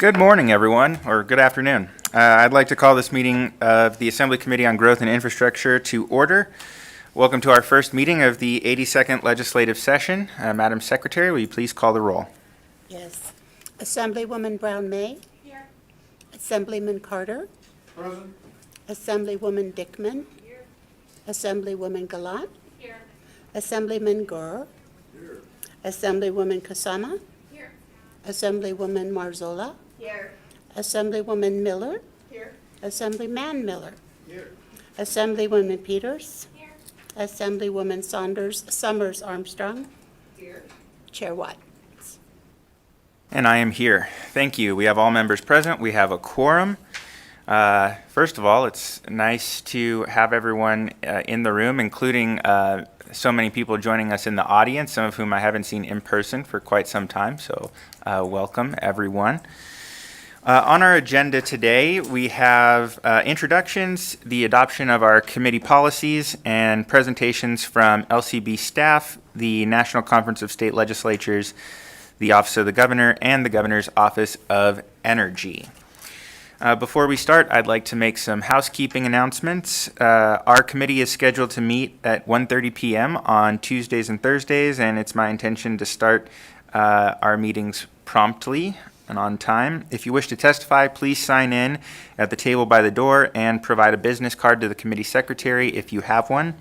Good morning, everyone, or good afternoon. I'd like to call this meeting of the Assembly Committee on Growth and Infrastructure to order. Welcome to our first meeting of the 82nd Legislative Session. Madam Secretary, will you please call the roll? Yes. Assemblywoman Brown May. Here. Assemblyman Carter. Present. Assemblywoman Dickman. Here. Assemblywoman Gallant. Here. Assemblyman Gore. Here. Assemblywoman Kasama. Here. Assemblywoman Marzola. Here. Assemblywoman Miller. Here. Assemblyman Miller. Here. Assemblywoman Peters. Here. Assemblywoman Summers Armstrong. Here. Chair Watt. And I am here. Thank you. We have all members present. We have a quorum. First of all, it's nice to have everyone in the room, including so many people joining us in the audience, some of whom I haven't seen in person for quite some time. So welcome, everyone. On our agenda today, we have introductions, the adoption of our committee policies, and presentations from LCB staff, the National Conference of State Legislatures, the Office of the Governor, and the Governor's Office of Energy. Before we start, I'd like to make some housekeeping announcements. Our committee is scheduled to meet at 1:30 p.m. on Tuesdays and Thursdays, and it's my intention to start our meetings promptly and on time. If you wish to testify, please sign in at the table by the door and provide a business card to the committee secretary if you have one.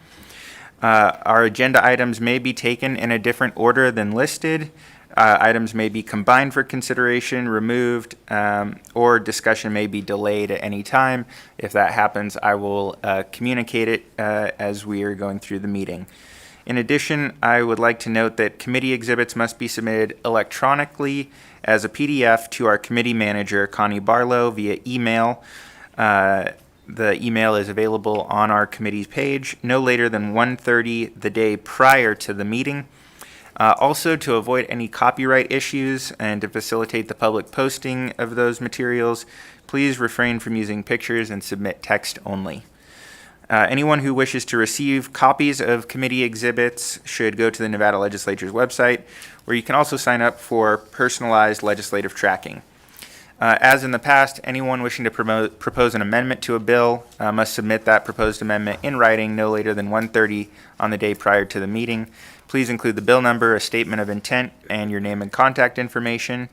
Our agenda items may be taken in a different order than listed. Items may be combined for consideration, removed, or discussion may be delayed at any time. If that happens, I will communicate it as we are going through the meeting. In addition, I would like to note that committee exhibits must be submitted electronically as a PDF to our committee manager, Connie Barlow, via email. The email is available on our committee's page no later than 1:30 the day prior to the meeting. Also, to avoid any copyright issues and to facilitate the public posting of those materials, please refrain from using pictures and submit text only. Anyone who wishes to receive copies of committee exhibits should go to the Nevada Legislature's website, where you can also sign up for personalized legislative tracking. As in the past, anyone wishing to propose an amendment to a bill must submit that proposed amendment in writing no later than 1:30 on the day prior to the meeting. Please include the bill number, a statement of intent, and your name and contact information.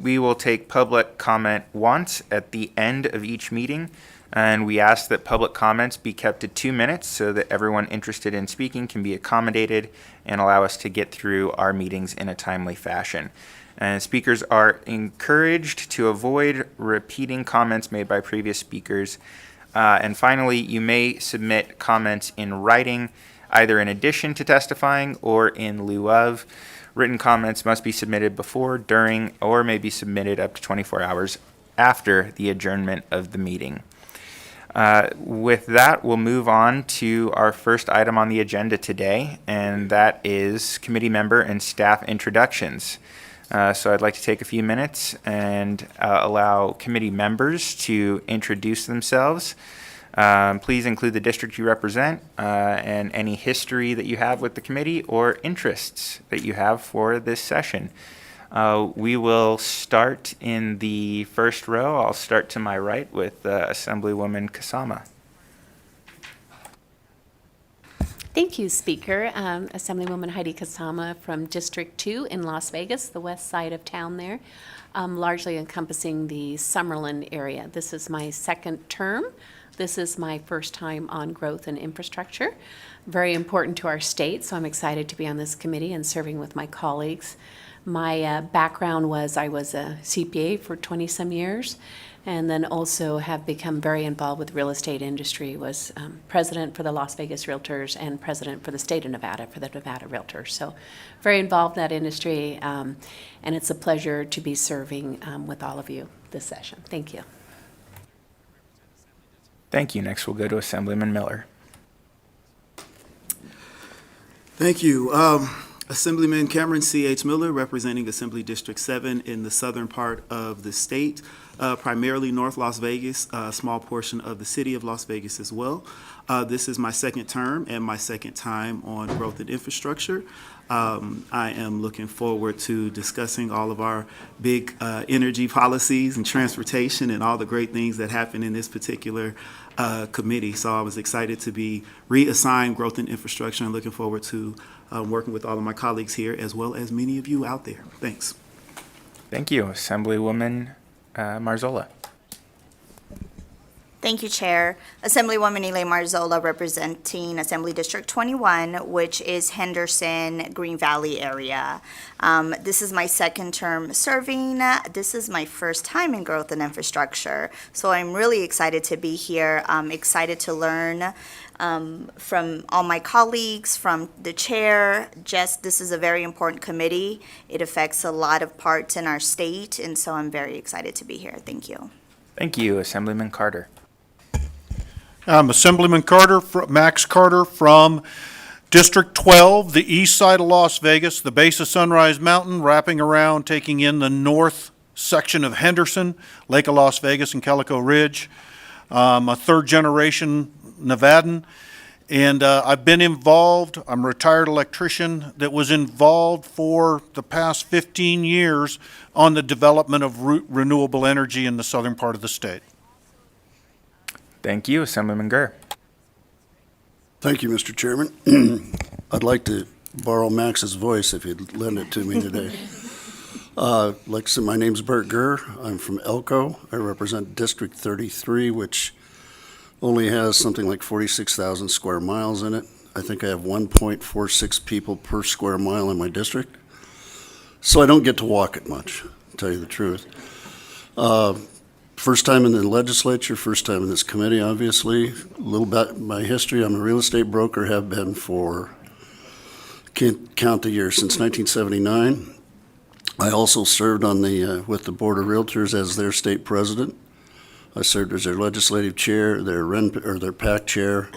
We will take public comment once at the end of each meeting, and we ask that public comments be kept to 2 minutes so that everyone interested in speaking can be accommodated and allow us to get through our meetings in a timely fashion. And speakers are encouraged to avoid repeating comments made by previous speakers. And finally, you may submit comments in writing, either in addition to testifying or in lieu of. Written comments must be submitted before, during, or may be submitted up to 24 hours after the adjournment of the meeting. With that, we'll move on to our first item on the agenda today, and that is committee member and staff introductions. So I'd like to take a few minutes and allow committee members to introduce themselves. Please include the district you represent and any history that you have with the committee or interests that you have for this session. We will start in the first row. I'll start to my right with Assemblywoman Kasama. Thank you, Speaker. Assemblywoman Heidi Kasama from District 2 in Las Vegas, the west side of town there, largely encompassing the Summerlin area. This is my second term. This is my first time on growth and infrastructure. Very important to our state, so I'm excited to be on this committee and serving with my colleagues. My background was I was a CPA for 20-some years, and then also have become very involved with real estate industry, was president for the Las Vegas Realtors and president for the state of Nevada for the Nevada Realtors. So very involved in that industry, and it's a pleasure to be serving with all of you this session. Thank you. Thank you. Next, we'll go to Assemblyman Miller. Thank you. Assemblyman Cameron C.H. Miller, representing Assembly District 7 in the southern part of the state, primarily North Las Vegas, a small portion of the city of Las Vegas as well. This is my second term and my second time on growth and infrastructure. I am looking forward to discussing all of our big energy policies and transportation and all the great things that happen in this particular committee. So I was excited to be reassigned growth and infrastructure and looking forward to working with all of my colleagues here as well as many of you out there. Thanks. Thank you, Assemblywoman Marzola. Thank you, Chair. Assemblywoman Elaine Marzola, representing Assembly District 21, which is Henderson, Green Valley area. This is my second term serving. This is my first time in growth and infrastructure, so I'm really excited to be here. I'm excited to learn from all my colleagues, from the chair. This is a very important committee. It affects a lot of parts in our state, and so I'm very excited to be here. Thank you. Thank you, Assemblyman Carter. I'm Assemblyman Max Carter from District 12, the east side of Las Vegas, the base of Sunrise Mountain, wrapping around, taking in the north section of Henderson, Lake of Las Vegas, and Calico Ridge. I'm a third-generation Nevadan, and I've been involved. I'm a retired electrician that was involved for the past 15 years on the development of renewable energy in the southern part of the state. Thank you, Assemblyman Gurr. Thank you, Mr. Chairman. I'd like to borrow Max's voice if you'd lend it to me today. Like I said, my name's Bert Gurr. I'm from Elko. I represent District 33, which only has something like 46,000 square miles in it. I think I have 1.46 people per square mile in my district. So I don't get to walk it much, to tell you the truth. First time in the legislature, first time in this committee, obviously. A little bit my history, I'm a real estate broker, have been for, can't count the years, since 1979. I also served on with the Board of Realtors as their state president. I served as their legislative chair, their PAC chair.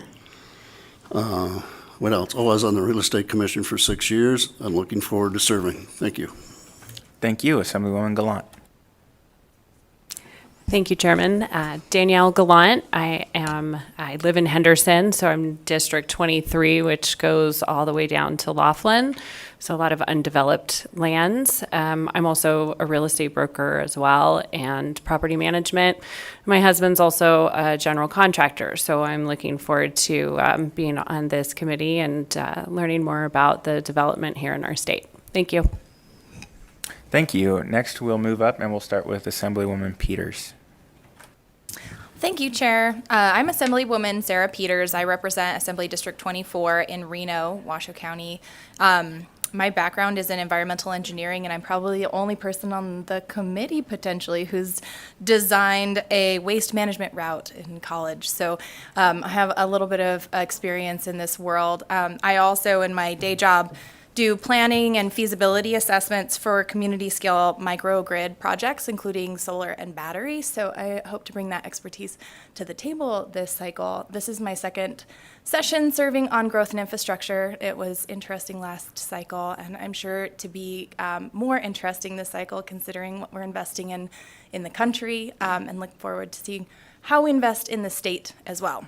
What else? Oh, I was on the Real Estate Commission for 6 years. I'm looking forward to serving. Thank you. Thank you, Assemblywoman Gallant. Thank you, Chairman. Danielle Gallant. I live in Henderson, so I'm District 23, which goes all the way down to Laughlin, so a lot of undeveloped lands. I'm also a real estate broker as well and property management. My husband's also a general contractor, so I'm looking forward to being on this committee and learning more about the development here in our state. Thank you. Thank you. Next, we'll move up and we'll start with Assemblywoman Peters. Thank you, Chair. I'm Assemblywoman Sarah Peters. I represent Assembly District 24 in Reno, Washoe County. My background is in environmental engineering, and I'm probably the only person on the committee potentially who's designed a waste management route in college. So I have a little bit of experience in this world. I also, in my day job, do planning and feasibility assessments for community scale microgrid projects, including solar and battery. So I hope to bring that expertise to the table this cycle. This is my second session serving on growth and infrastructure. It was interesting last cycle, and I'm sure to be more interesting this cycle, considering what we're investing in the country, and look forward to seeing how we invest in the state as well.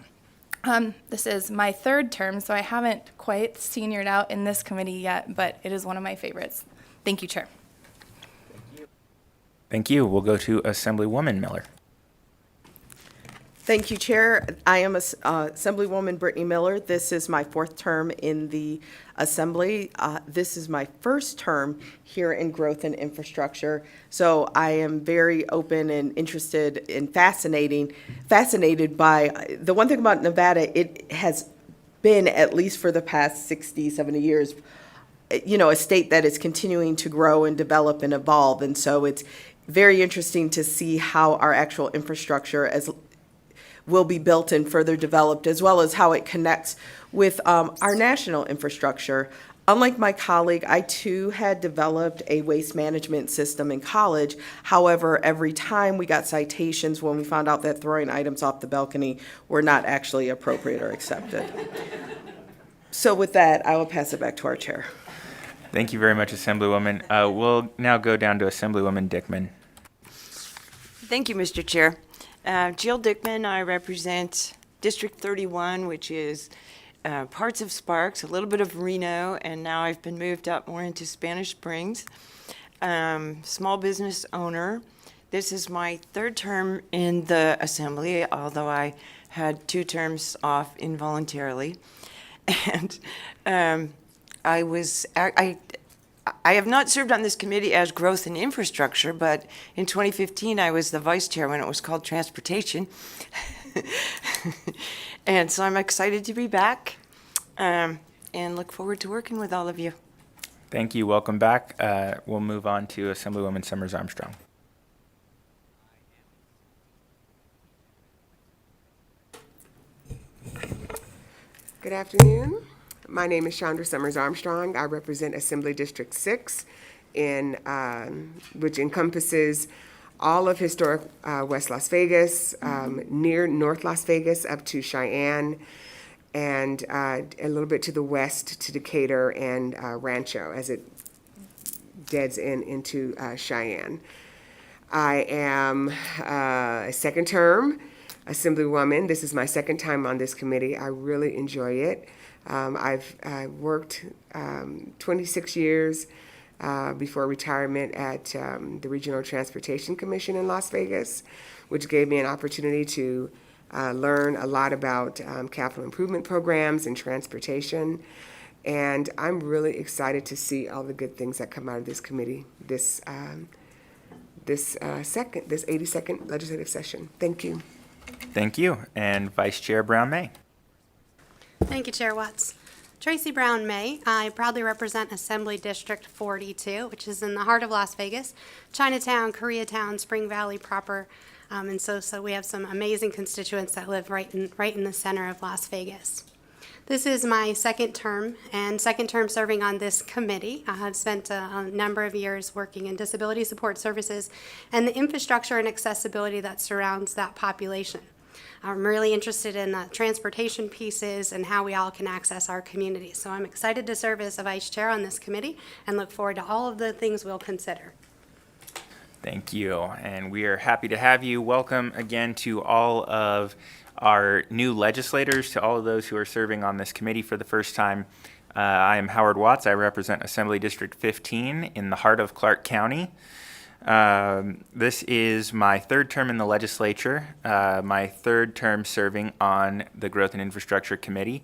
This is my third term, so I haven't quite seniored out in this committee yet, but it is one of my favorites. Thank you, Chair. Thank you. We'll go to Assemblywoman Miller. Thank you, Chair. I am Assemblywoman Brittany Miller. This is my fourth term in the Assembly. This is my first term here in growth and infrastructure. So I am very open and interested and fascinated by the one thing about Nevada. It has been, at least for the past 60, 70 years, a state that is continuing to grow and develop and evolve. And so it's very interesting to see how our actual infrastructure will be built and further developed, as well as how it connects with our national infrastructure. Unlike my colleague, I too had developed a waste management system in college. However, every time we got citations when we found out that throwing items off the balcony were not actually appropriate or accepted. So with that, I will pass it back to our chair. Thank you very much, Assemblywoman. We'll now go down to Assemblywoman Dickman. Thank you, Mr. Chair. Jill Dickman, I represent District 31, which is parts of Sparks, a little bit of Reno, and now I've been moved up more into Spanish Springs. Small business owner. This is my third term in the Assembly, although I had 2 terms off involuntarily. And I have not served on this committee as growth and infrastructure, but in 2015, I was the vice chair when it was called transportation. And so I'm excited to be back and look forward to working with all of you. Thank you. Welcome back. We'll move on to Assemblywoman Summers Armstrong. Good afternoon. My name is Chandra Summers Armstrong. I represent Assembly District 6, which encompasses all of historic West Las Vegas, near North Las Vegas up to Cheyenne, and a little bit to the west to Decatur and Rancho as it deads into Cheyenne. I am a second term Assemblywoman. This is my second time on this committee. I really enjoy it. I've worked 26 years before retirement at the Regional Transportation Commission in Las Vegas, which gave me an opportunity to learn a lot about capital improvement programs and transportation. And I'm really excited to see all the good things that come out of this committee this 82nd legislative session. Thank you. Thank you. And Vice Chair Brown-May. Thank you, Chair Watts. Tracy Brown May. I proudly represent Assembly District 42, which is in the heart of Las Vegas, Chinatown, Koreatown, Spring Valley proper. And so we have some amazing constituents that live right in the center of Las Vegas. This is my second term serving on this committee. I have spent a number of years working in disability support services and the infrastructure and accessibility that surrounds that population. I'm really interested in the transportation pieces and how we all can access our communities. So I'm excited to serve as a vice chair on this committee and look forward to all of the things we'll consider. Thank you. And we are happy to have you. Welcome again to all of our new legislators, to all of those who are serving on this committee for the first time. I am Howard Watts. I represent Assembly District 15 in the heart of Clark County. This is my third term in the legislature, my third term serving on the Growth and Infrastructure Committee.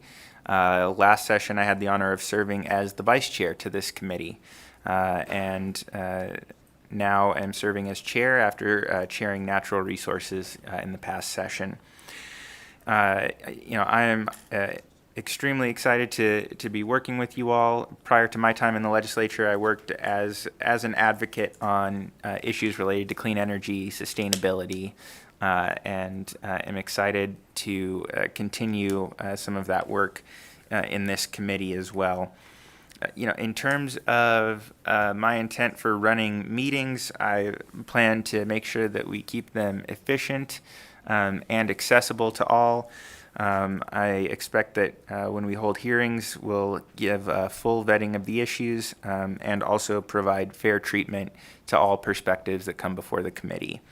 Last session, I had the honor of serving as the vice chair to this committee, and now am serving as chair after chairing Natural Resources in the past session. I am extremely excited to be working with you all. Prior to my time in the legislature, I worked as an advocate on issues related to clean energy, sustainability, and am excited to continue some of that work in this committee as well. In terms of my intent for running meetings, I plan to make sure that we keep them efficient and accessible to all. I expect that when we hold hearings, we'll give a full vetting of the issues and also provide fair treatment to all perspectives that come before the committee.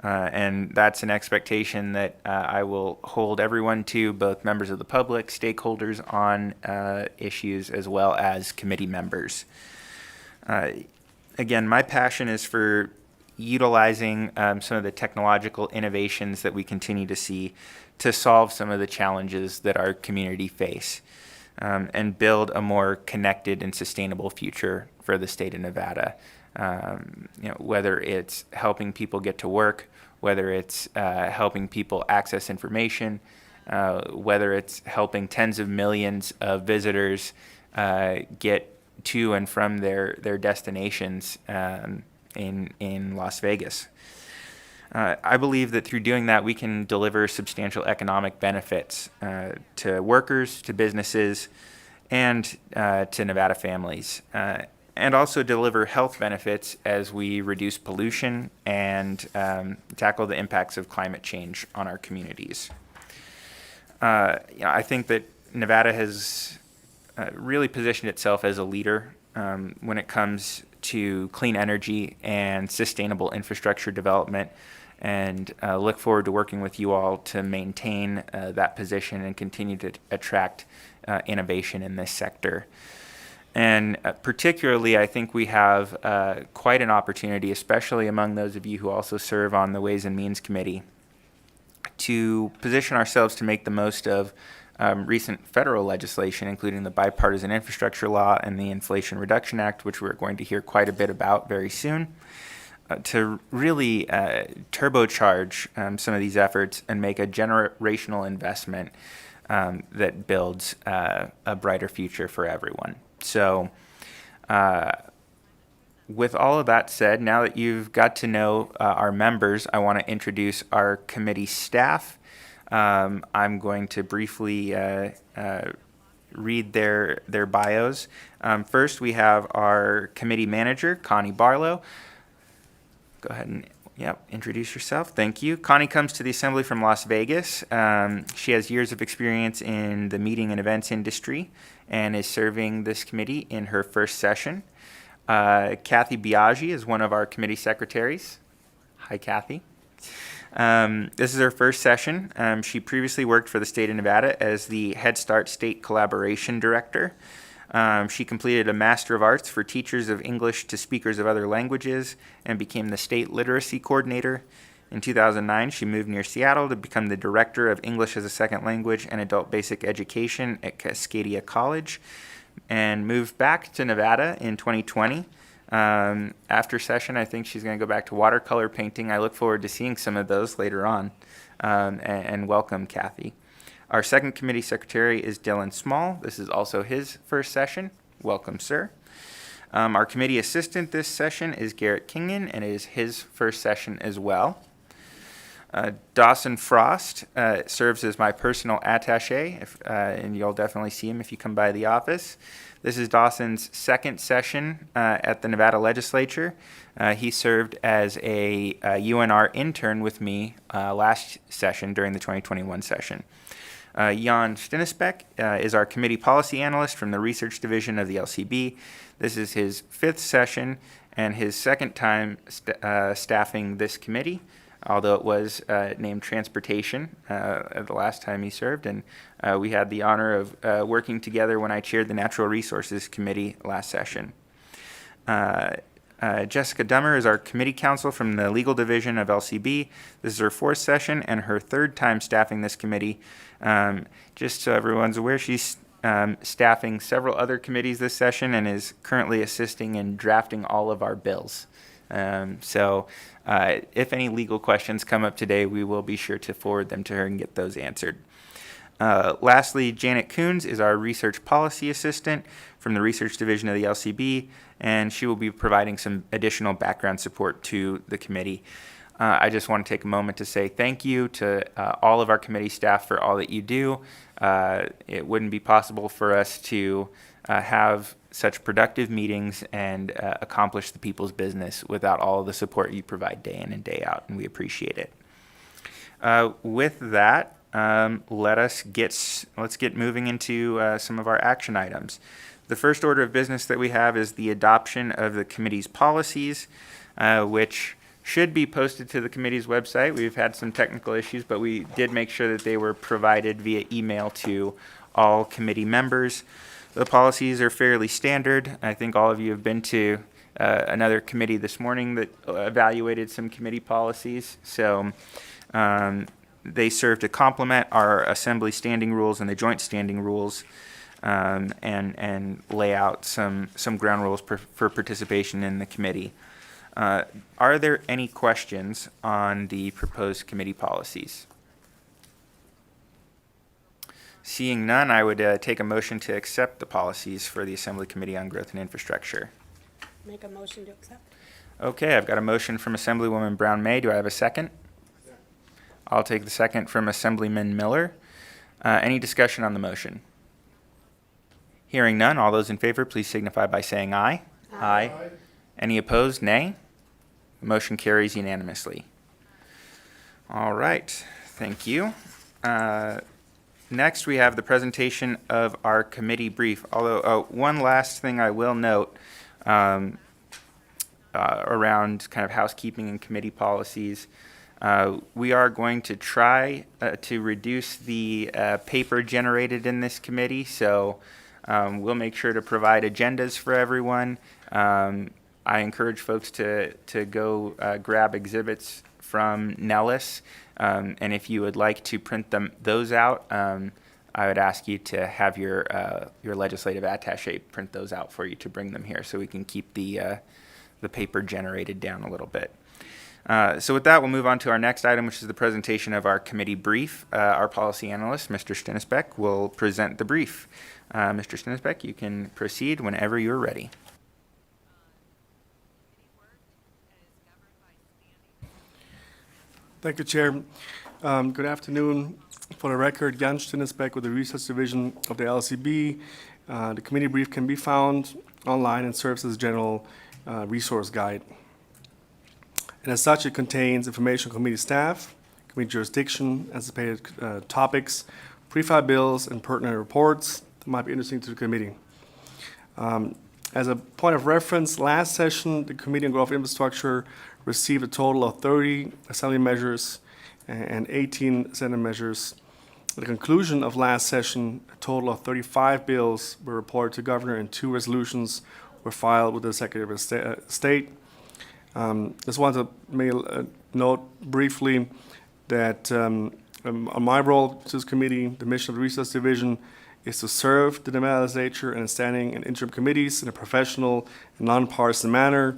And that's an expectation that I will hold everyone to, both members of the public, stakeholders on issues, as well as committee members. Again, my passion is for utilizing some of the technological innovations that we continue to see to solve some of the challenges that our community face and build a more connected and sustainable future for the state of Nevada. Whether it's helping people get to work, whether it's helping people access information, whether it's helping tens of millions of visitors get to and from their destinations in Las Vegas. I believe that through doing that, we can deliver substantial economic benefits to workers, to businesses, and to Nevada families. And also deliver health benefits as we reduce pollution and tackle the impacts of climate change on our communities. I think that Nevada has really positioned itself as a leader when it comes to clean energy and sustainable infrastructure development, and look forward to working with you all to maintain that position and continue to attract innovation in this sector. And particularly, I think we have quite an opportunity, especially among those of you who also serve on the Ways and Means Committee, to position ourselves to make the most of recent federal legislation, including the Bipartisan Infrastructure Law and the Inflation Reduction Act, which we're going to hear quite a bit about very soon, to really turbocharge some of these efforts and make a generational investment that builds a brighter future for everyone. So with all of that said, now that you've got to know our members, I want to introduce our committee staff. I'm going to briefly read their bios. First, we have our committee manager, Connie Barlow. Go ahead and introduce yourself. Thank you. Connie comes to the Assembly from Las Vegas. She has years of experience in the meeting and events industry and is serving this committee in her first session. Kathy Biaggi is one of our committee secretaries. Hi, Kathy. This is her first session. She previously worked for the state of Nevada as the Head Start State Collaboration Director. She completed a Master of Arts for Teachers of English to Speakers of Other Languages and became the State Literacy Coordinator. In 2009, she moved near Seattle to become the Director of English as a Second Language and Adult Basic Education at Cascadia College, and moved back to Nevada in 2020. After session, I think she's going to go back to watercolor painting. I look forward to seeing some of those later on, and welcome, Kathy. Our second committee secretary is Dylan Small. This is also his first session. Welcome, sir. Our committee assistant this session is Garrett Kingman, and it is his first session as well. Dawson Frost serves as my personal attaché, and you'll definitely see him if you come by the office. This is Dawson's second session at the Nevada Legislature. He served as a UNR intern with me last session during the 2021 session. Jan Stinisbeck is our committee policy analyst from the research division of the LCB. This is his fifth session and his second time staffing this committee, although it was named transportation the last time he served. And we had the honor of working together when I chaired the Natural Resources Committee last session. Jessica Dummer is our committee counsel from the legal division of LCB. This is her fourth session and her third time staffing this committee. Just so everyone's aware, she's staffing several other committees this session and is currently assisting in drafting all of our bills. So if any legal questions come up today, we will be sure to forward them to her and get those answered. Lastly, Janet Coons is our research policy assistant from the research division of the LCB, and she will be providing some additional background support to the committee. I just want to take a moment to say thank you to all of our committee staff for all that you do. It wouldn't be possible for us to have such productive meetings and accomplish the people's business without all of the support you provide day in and day out, and we appreciate it. With that, let's get moving into some of our action items. The first order of business that we have is the adoption of the committee's policies, which should be posted to the committee's website. We've had some technical issues, but we did make sure that they were provided via email to all committee members. The policies are fairly standard. I think all of you have been to another committee this morning that evaluated some committee policies. So they serve to complement our assembly standing rules and the joint standing rules, and lay out some ground rules for participation in the committee. Are there any questions on the proposed committee policies? Seeing none, I would take a motion to accept the policies for the Assembly Committee on Growth and Infrastructure. Make a motion to accept. Okay, I've got a motion from Assemblywoman Brown May. Do I have a second? I'll take the second from Assemblyman Miller. Any discussion on the motion? Hearing none, all those in favor, please signify by saying aye. Aye. Any opposed, nay? The motion carries unanimously. All right, thank you. Next, we have the presentation of our committee brief. Although, one last thing I will note around kind of housekeeping and committee policies. We are going to try to reduce the paper generated in this committee, so we'll make sure to provide agendas for everyone. I encourage folks to go grab exhibits from Nellis, and if you would like to print those out, I would ask you to have your legislative attaché print those out for you to bring them here, so we can keep the paper generated down a little bit. So with that, we'll move on to our next item, which is the presentation of our committee brief. Our policy analyst, Mr. Stinisbeck, will present the brief. Mr. Stinisbeck, you can proceed whenever you're ready. Thank you, Chair. Good afternoon. For the record, Jan Stinisbeck with the Research Division of the LCB. The committee brief can be found online and serves as a general resource guide. And as such, it contains information on committee staff, committee jurisdiction, anticipated topics, pre-filed bills, and pertinent reports that might be interesting to the committee. As a point of reference, last session, the Committee on Growth Infrastructure received a total of 30 assembly measures and 18 Senate measures. At the conclusion of last session, a total of 35 bills were reported to Governor and 2 resolutions were filed with the Secretary of State. Just wanted to note briefly that on my role to this committee, the mission of the Research Division is to serve the Nevada Legislature and standing and interim committees in a professional and nonpartisan manner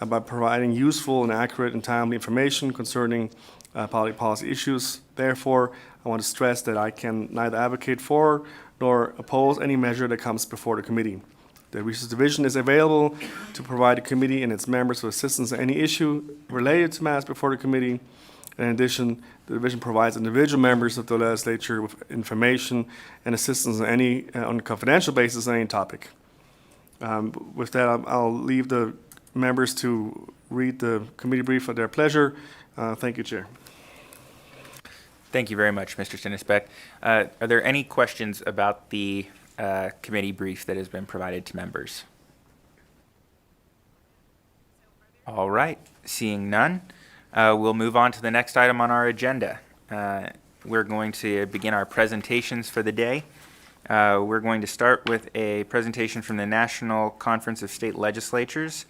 by providing useful and accurate and timely information concerning public policy issues. Therefore, I want to stress that I can neither advocate for nor oppose any measure that comes before the committee. The Research Division is available to provide the committee and its members with assistance on any issue related to matters before the committee. In addition, the division provides individual members of the legislature with information and assistance on a confidential basis on any topic. With that, I'll leave the members to read the committee brief at their pleasure. Thank you, Chair. Thank you very much, Mr. Stinisbeck. Are there any questions about the committee brief that has been provided to members? All right, seeing none, we'll move on to the next item on our agenda. We're going to begin our presentations for the day. We're going to start with a presentation from the National Conference of State Legislatures.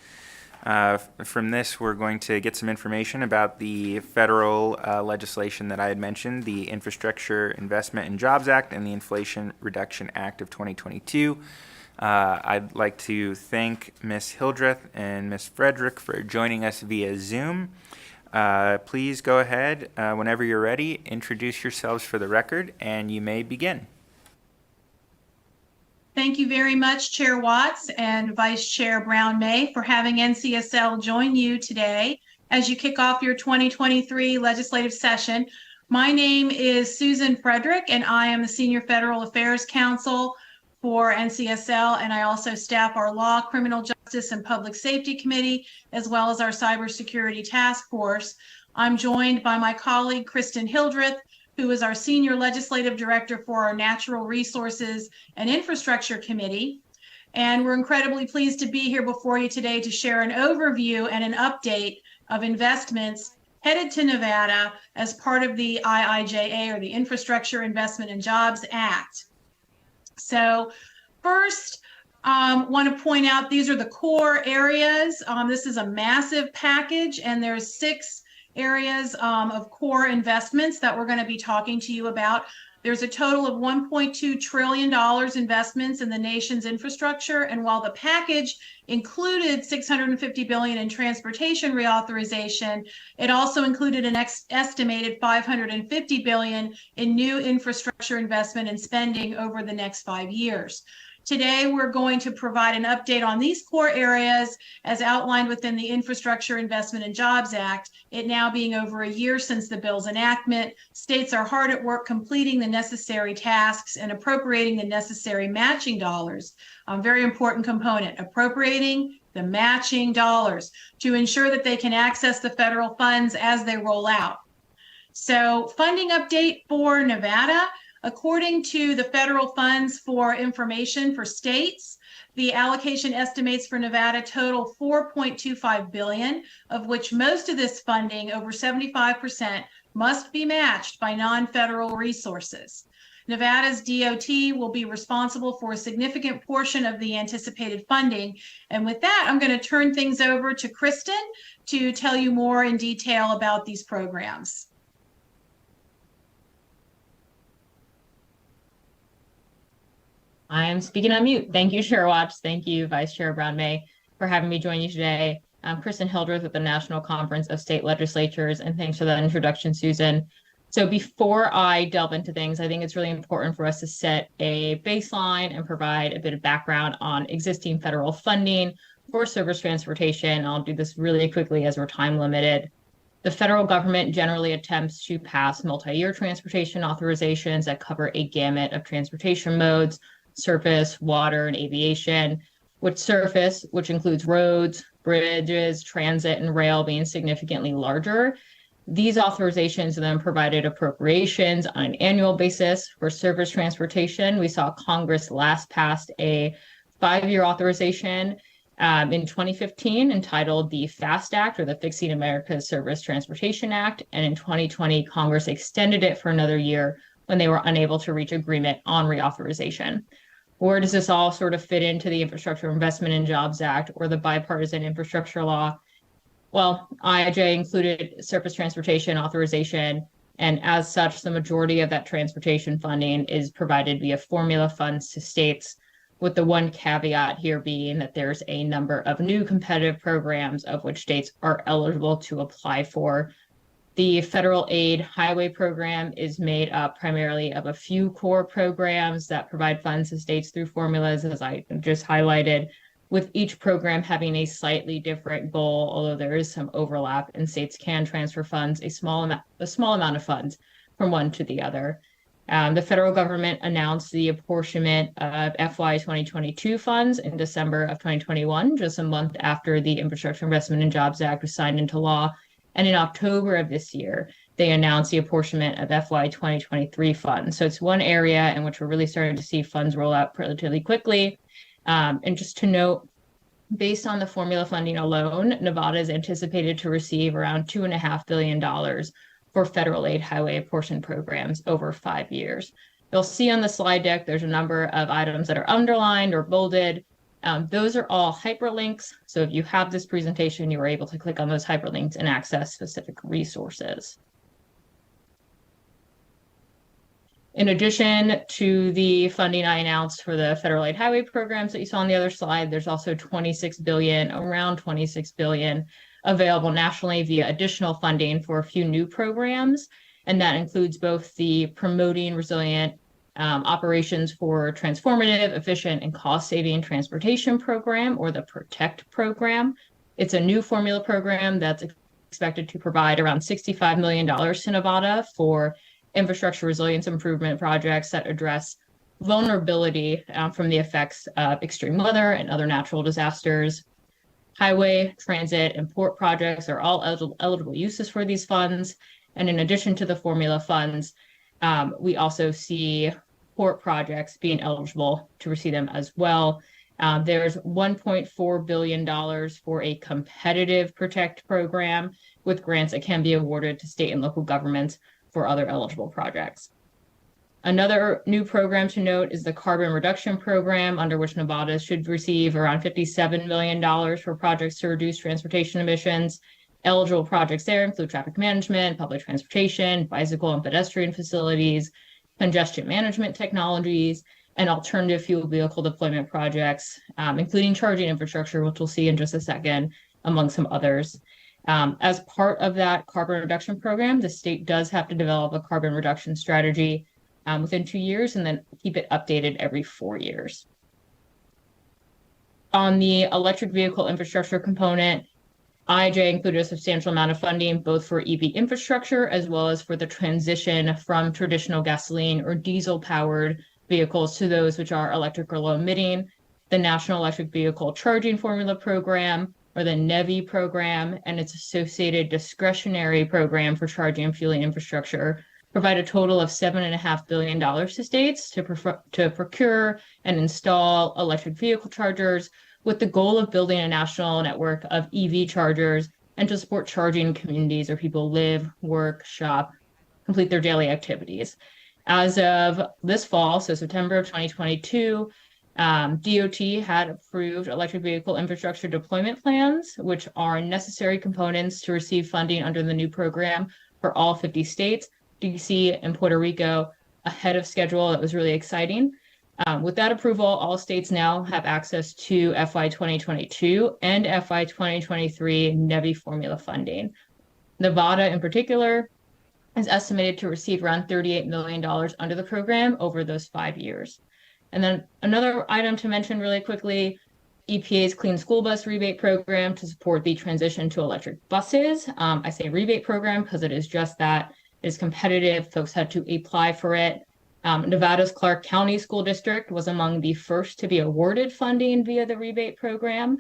From this, we're going to get some information about the federal legislation that I had mentioned, the Infrastructure Investment and Jobs Act and the Inflation Reduction Act of 2022. I'd like to thank Ms. Hildreth and Ms. Frederick for joining us via Zoom. Please go ahead, whenever you're ready, introduce yourselves for the record, and you may begin. Thank you very much, Chair Watts and Vice Chair Brown-May, for having NCSL join you today as you kick off your 2023 legislative session. My name is Susan Frederick, and I am the Senior Federal Affairs Counsel for NCSL, and I also staff our Law, Criminal Justice, and Public Safety Committee, as well as our Cybersecurity Task Force. I'm joined by my colleague, Kristen Hildreth, who is our Senior Legislative Director for our Natural Resources and Infrastructure Committee. And we're incredibly pleased to be here before you today to share an overview and an update of investments headed to Nevada as part of the IIJA, or the Infrastructure Investment and Jobs Act. So first, want to point out these are the core areas. This is a massive package, and there's 6 areas of core investments that we're going to be talking to you about. There's a total of $1.2 trillion investments in the nation's infrastructure, and while the package included $650 billion in transportation reauthorization, it also included an estimated $550 billion in new infrastructure investment and spending over the next 5 years. Today, we're going to provide an update on these core areas as outlined within the Infrastructure Investment and Jobs Act. It now being over a year since the bill's enactment, states are hard at work completing the necessary tasks and appropriating the necessary matching dollars. A very important component, appropriating the matching dollars to ensure that they can access the federal funds as they roll out. So, funding update for Nevada. According to the federal funds for information for states, the allocation estimates for Nevada total $4.25 billion, of which most of this funding, over 75%, must be matched by non-federal resources. Nevada's DOT will be responsible for a significant portion of the anticipated funding. And with that, I'm going to turn things over to Kristen to tell you more in detail about these programs. I am speaking on mute. Thank you, Chair Watts. Thank you, Vice Chair Brown May, for having me join you today. I'm Kristen Hildreth with the National Conference of State Legislatures, and thanks for that introduction, Susan. So before I delve into things, I think it's really important for us to set a baseline and provide a bit of background on existing federal funding for surface transportation. I'll do this really quickly as we're time limited. The federal government generally attempts to pass multi-year transportation authorizations that cover a gamut of transportation modes, surface, water, and aviation, with surface, which includes roads, bridges, transit, and rail being significantly larger. These authorizations then provided appropriations on an annual basis. For surface transportation, we saw Congress last passed a 5-year authorization in 2015 entitled the FAST Act, or the Fixing America's Surface Transportation Act. And in 2020, Congress extended it for another year when they were unable to reach agreement on reauthorization. Where does this all sort of fit into the Infrastructure Investment and Jobs Act or the bipartisan infrastructure law? Well, IIJ included surface transportation authorization, and as such, the majority of that transportation funding is provided via formula funds to states, with the one caveat here being that there's a number of new competitive programs of which states are eligible to apply for. The federal aid highway program is made up primarily of a few core programs that provide funds to states through formulas, as I just highlighted, with each program having a slightly different goal, although there is some overlap, and states can transfer funds, a small amount of funds from one to the other. The federal government announced the apportionment of FY 2022 funds in December of 2021, just a month after the Infrastructure Investment and Jobs Act was signed into law. And in October of this year, they announced the apportionment of FY 2023 funds. So it's one area in which we're really starting to see funds roll out relatively quickly. And just to note, based on the formula funding alone, Nevada is anticipated to receive around $2.5 billion for federal aid highway apportion programs over 5 years. You'll see on the slide deck, there's a number of items that are underlined or bolded. Those are all hyperlinks. So if you have this presentation, you are able to click on those hyperlinks and access specific resources. In addition to the funding I announced for the federal aid highway programs that you saw on the other slide, there's also around $26 billion available nationally via additional funding for a few new programs. And that includes both the Promoting Resilient Operations for Transformative, Efficient, and Cost-Saving Transportation Program, or the PROTECT program. It's a new formula program that's expected to provide around $65 million to Nevada for infrastructure resilience improvement projects that address vulnerability from the effects of extreme weather and other natural disasters. Highway, transit, and port projects are all eligible uses for these funds. And in addition to the formula funds, we also see port projects being eligible to receive them as well. There's $1.4 billion for a competitive PROTECT program with grants that can be awarded to state and local governments for other eligible projects. Another new program to note is the Carbon Reduction Program, under which Nevada should receive around $57 million for projects to reduce transportation emissions. Eligible projects there include traffic management, public transportation, bicycle and pedestrian facilities, congestion management technologies, and alternative fuel vehicle deployment projects, including charging infrastructure, which we'll see in just a second, among some others. As part of that carbon reduction program, the state does have to develop a carbon reduction strategy within 2 years and then keep it updated every 4 years. On the electric vehicle infrastructure component, IIJ included a substantial amount of funding both for EV infrastructure as well as for the transition from traditional gasoline or diesel-powered vehicles to those which are electric or low-emitting. The National Electric Vehicle Charging Formula Program, or the NEVI program, and its associated discretionary program for charging and fueling infrastructure provide a total of $7.5 billion to states to procure and install electric vehicle chargers with the goal of building a national network of EV chargers and to support charging communities where people live, work, shop, complete their daily activities. As of this fall, so September of 2022, DOT had approved electric vehicle infrastructure deployment plans, which are necessary components to receive funding under the new program for all 50 states, DC and Puerto Rico, ahead of schedule. It was really exciting. With that approval, all states now have access to FY 2022 and FY 2023 NEVI formula funding. Nevada, in particular, is estimated to receive around $38 million under the program over those 5 years. And then another item to mention really quickly, EPA's Clean School Bus Rebate Program to support the transition to electric buses. I say rebate program because it is just that. It is competitive. Folks had to apply for it. Nevada's Clark County School District was among the first to be awarded funding via the rebate program,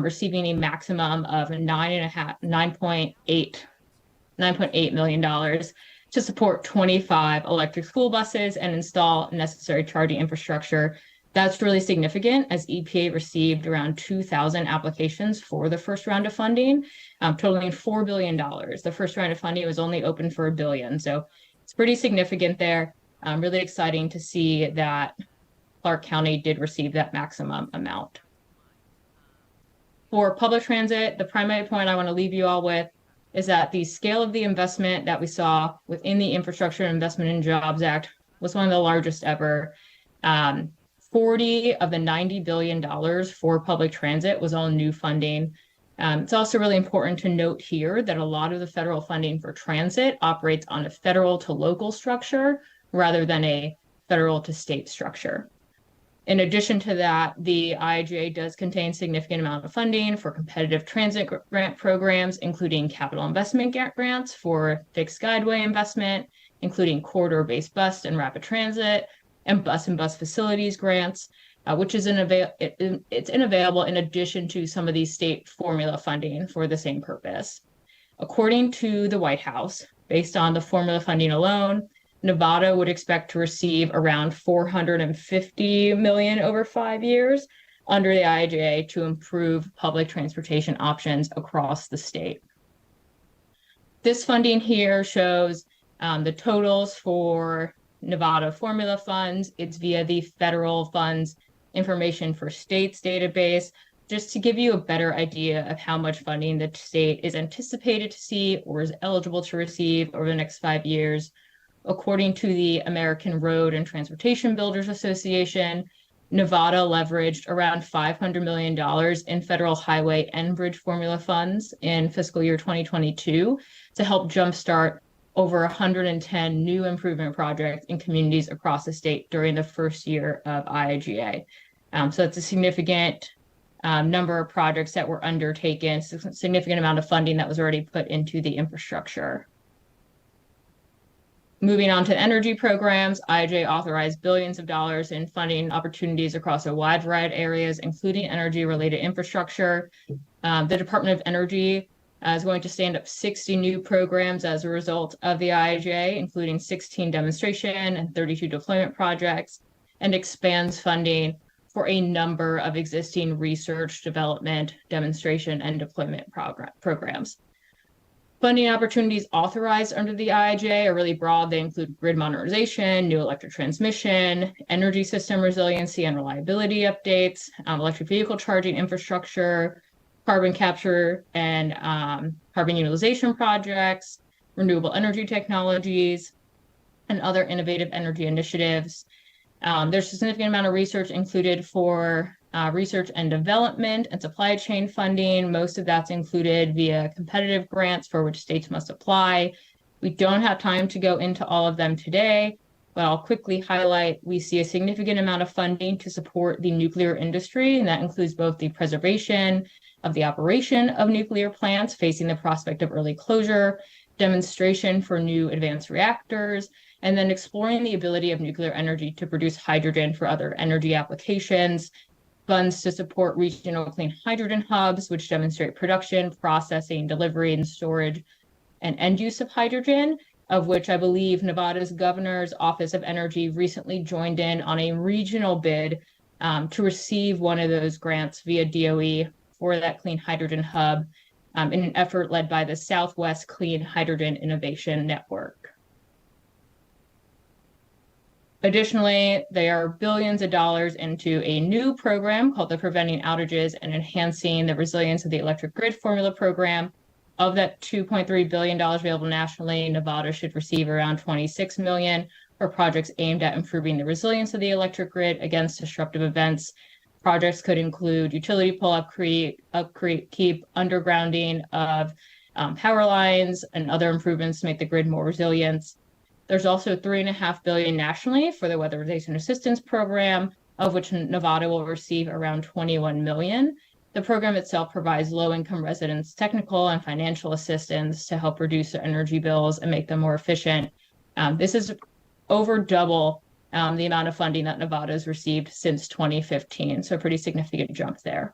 receiving a maximum of $9.8 million to support 25 electric school buses and install necessary charging infrastructure. That's really significant as EPA received around 2,000 applications for the first round of funding, totaling $4 billion. The first round of funding was only open for $1 billion. So it's pretty significant there. Really exciting to see that Clark County did receive that maximum amount. For public transit, the primary point I want to leave you all with is that the scale of the investment that we saw within the Infrastructure Investment and Jobs Act was one of the largest ever. 40 of the $90 billion for public transit was all new funding. It's also really important to note here that a lot of the federal funding for transit operates on a federal to local structure rather than a federal to state structure. In addition to that, the IIJA does contain significant amount of funding for competitive transit grant programs, including capital investment grants for fixed guideway investment, including corridor-based bus and rapid transit, and bus facilities grants, which is unavailable in addition to some of these state formula funding for the same purpose. According to the White House, based on the formula funding alone, Nevada would expect to receive around $450 million over 5 years under the IIJA to improve public transportation options across the state. This funding here shows the totals for Nevada formula funds. It's via the federal funds information for states database, just to give you a better idea of how much funding the state is anticipated to see or is eligible to receive over the next 5 years. According to the American Road and Transportation Builders Association, Nevada leveraged around $500 million in federal highway and bridge formula funds in fiscal year 2022 to help jumpstart over 110 new improvement projects in communities across the state during the first year of IIJA. So it's a significant number of projects that were undertaken, significant amount of funding that was already put into the infrastructure. Moving on to energy programs, IIJA authorized billions of dollars in funding opportunities across a wide variety of areas, including energy-related infrastructure. The Department of Energy is going to stand up 60 new programs as a result of the IIJA, including 16 demonstration and 32 deployment projects, and expands funding for a number of existing research, development, demonstration, and deployment programs. Funding opportunities authorized under the IIJA are really broad. They include grid modernization, new electric transmission, energy system resiliency and reliability updates, electric vehicle charging infrastructure, carbon capture and carbon utilization projects, renewable energy technologies, and other innovative energy initiatives. There's a significant amount of research included for research and development and supply chain funding. Most of that's included via competitive grants for which states must apply. We don't have time to go into all of them today, but I'll quickly highlight we see a significant amount of funding to support the nuclear industry, and that includes both the preservation of the operation of nuclear plants facing the prospect of early closure, demonstration for new advanced reactors, and then exploring the ability of nuclear energy to produce hydrogen for other energy applications, funds to support regional clean hydrogen hubs, which demonstrate production, processing, delivery, and storage, and end use of hydrogen, of which I believe Nevada's Governor's Office of Energy recently joined in on a regional bid to receive one of those grants via DOE for that clean hydrogen hub in an effort led by the Southwest Clean Hydrogen Innovation Network. Additionally, there are billions of dollars into a new program called the Preventing Outages and Enhancing the Resilience of the Electric Grid Formula Program. Of that $2.3 billion available nationally, Nevada should receive around $26 million for projects aimed at improving the resilience of the electric grid against disruptive events. Projects could include utility pole upkeep, undergrounding of power lines, and other improvements to make the grid more resilient. There's also $3.5 billion nationally for the Weatherization Assistance Program, of which Nevada will receive around $21 million. The program itself provides low-income residents technical and financial assistance to help reduce their energy bills and make them more efficient. This is over double the amount of funding that Nevada has received since 2015, so a pretty significant jump there.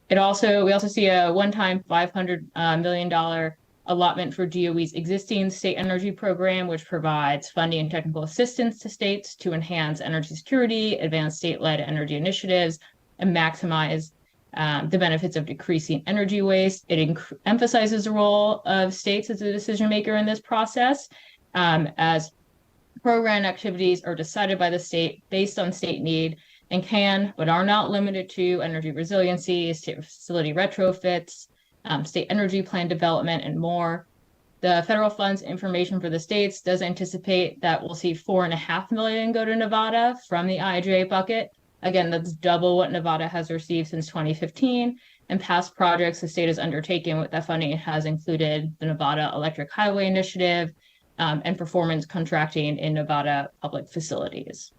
We also see a one-time $500 million allotment for DOE's existing state energy program, which provides funding and technical assistance to states to enhance energy security, advance state-led energy initiatives, and maximize the benefits of decreasing energy waste. It emphasizes the role of states as a decision maker in this process, as program activities are decided by the state based on state need and can, but are not limited to, energy resiliency, state facility retrofits, state energy plan development, and more. The federal funds information for the states does anticipate that we'll see $4.5 million go to Nevada from the IIJA bucket. Again, that's double what Nevada has received since 2015. And past projects the state has undertaken with that funding has included the Nevada Electric Highway Initiative and performance contracting in Nevada public facilities.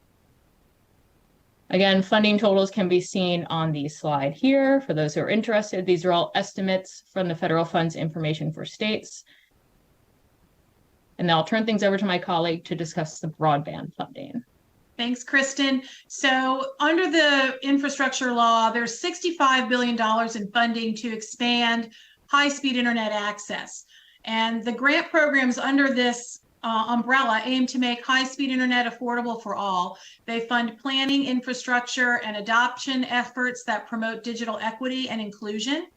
Again, funding totals can be seen on the slide here. For those who are interested, these are all estimates from the federal funds information for states. And now I'll turn things over to my colleague to discuss the broadband funding. Thanks, Kristen. So under the infrastructure law, there's $65 billion in funding to expand high-speed internet access. And the grant programs under this umbrella aim to make high-speed internet affordable for all. They fund planning, infrastructure, and adoption efforts that promote digital equity and inclusion.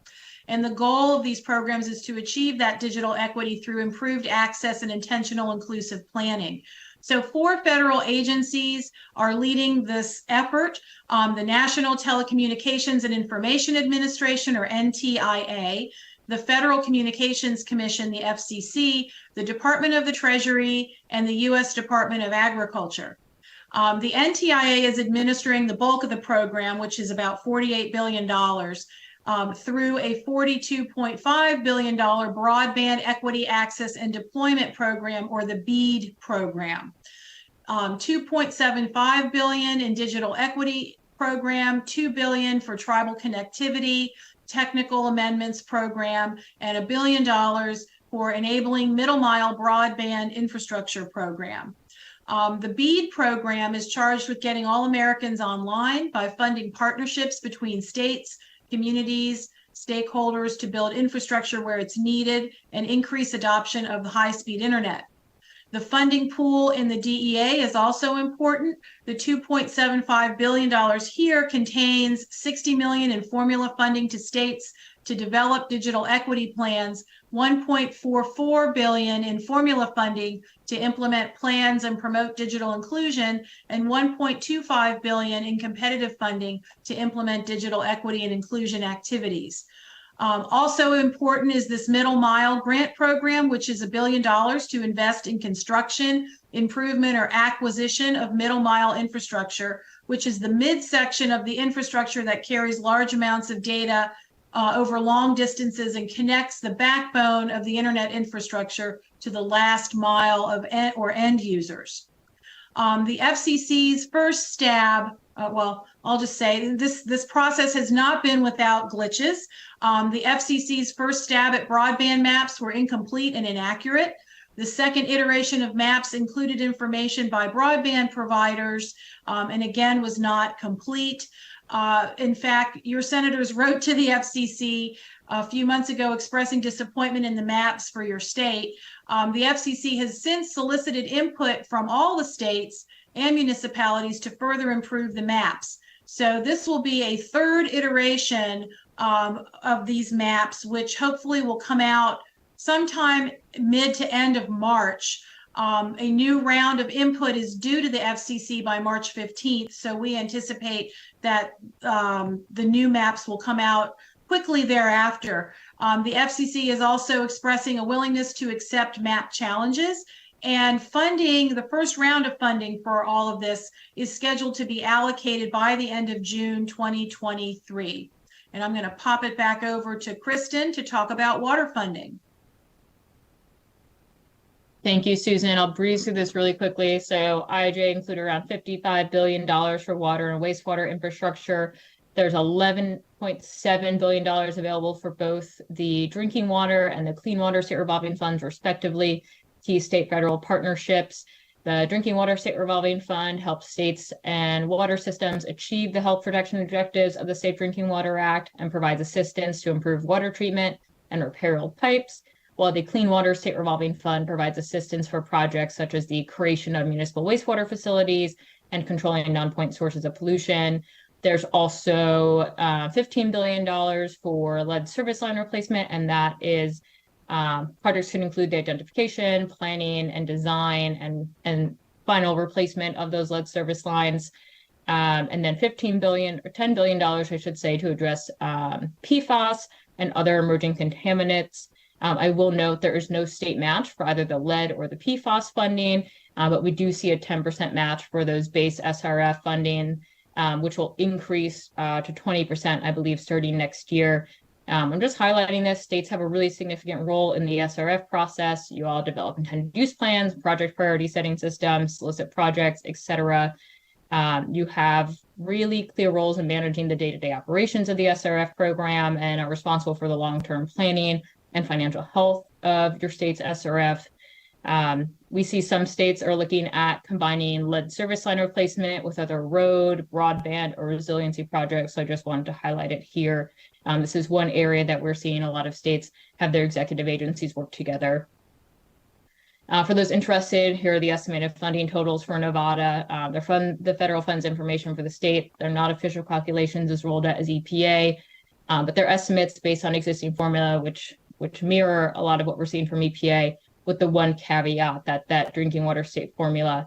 And the goal of these programs is to achieve that digital equity through improved access and intentional inclusive planning. So 4 federal agencies are leading this effort. The National Telecommunications and Information Administration, or NTIA, the Federal Communications Commission, the FCC, the Department of the Treasury, and the U.S. Department of Agriculture. The NTIA is administering the bulk of the program, which is about $48 billion, through a $42.5 billion Broadband Equity Access and Deployment Program, or the BEAD program. $2.75 billion in Digital Equity Program, $2 billion for Tribal Connectivity, Technical Amendments Program, and $1 billion for Enabling Middle Mile Broadband Infrastructure Program. The BEAD program is charged with getting all Americans online by funding partnerships between states, communities, stakeholders to build infrastructure where it's needed and increase adoption of the high-speed internet. The funding pool in the DEA is also important. The $2.75 billion here contains $60 million in formula funding to states to develop digital equity plans, $1.44 billion in formula funding to implement plans and promote digital inclusion, and $1.25 billion in competitive funding to implement digital equity and inclusion activities. Also important is this Middle Mile Grant Program, which is $1 billion to invest in construction, improvement, or acquisition of middle mile infrastructure, which is the midsection of the infrastructure that carries large amounts of data over long distances and connects the backbone of the internet infrastructure to the last mile of end users. The FCC's first stab, I'll just say this process has not been without glitches. The FCC's first stab at broadband maps were incomplete and inaccurate. The second iteration of maps included information by broadband providers and again was not complete. In fact, your senators wrote to the FCC a few months ago expressing disappointment in the maps for your state. The FCC has since solicited input from all the states and municipalities to further improve the maps. So this will be a third iteration of these maps, which hopefully will come out sometime mid to end of March. A new round of input is due to the FCC by March 15th, so we anticipate that the new maps will come out quickly thereafter. The FCC is also expressing a willingness to accept map challenges, and funding, the first round of funding for all of this is scheduled to be allocated by the end of June 2023. And I'm going to pop it back over to Kristen to talk about water funding. Thank you, Susan. I'll breeze through this really quickly. So IIJ included around $55 billion for water and wastewater infrastructure. There's $11.7 billion available for both the drinking water and the clean water state revolving funds, respectively. Key state federal partnerships. The Drinking Water State Revolving Fund helps states and water systems achieve the health protection objectives of the Safe Drinking Water Act and provides assistance to improve water treatment and repair old pipes, while the Clean Water State Revolving Fund provides assistance for projects such as the creation of municipal wastewater facilities and controlling non-point sources of pollution. There's also $15 billion for lead service line replacement, and that is projects could include the identification, planning, and design and final replacement of those lead service lines. And then $10 billion, I should say, to address PFAS and other emerging contaminants. I will note there is no state match for either the lead or the PFAS funding, but we do see a 10% match for those base SRF funding, which will increase to 20%, I believe, starting next year. I'm just highlighting this. States have a really significant role in the SRF process. You all develop intended use plans, project priority setting systems, solicit projects, etc. You have really clear roles in managing the day-to-day operations of the SRF program and are responsible for the long-term planning and financial health of your state's SRF. We see some states are looking at combining lead service line replacement with other road, broadband, or resiliency projects. So I just wanted to highlight it here. This is one area that we're seeing a lot of states have their executive agencies work together. For those interested, here are the estimated funding totals for Nevada. The federal funds information for the state. They're not official calculations as rolled out as EPA, but they're estimates based on existing formula, which mirror a lot of what we're seeing from EPA, with the one caveat that drinking water state formula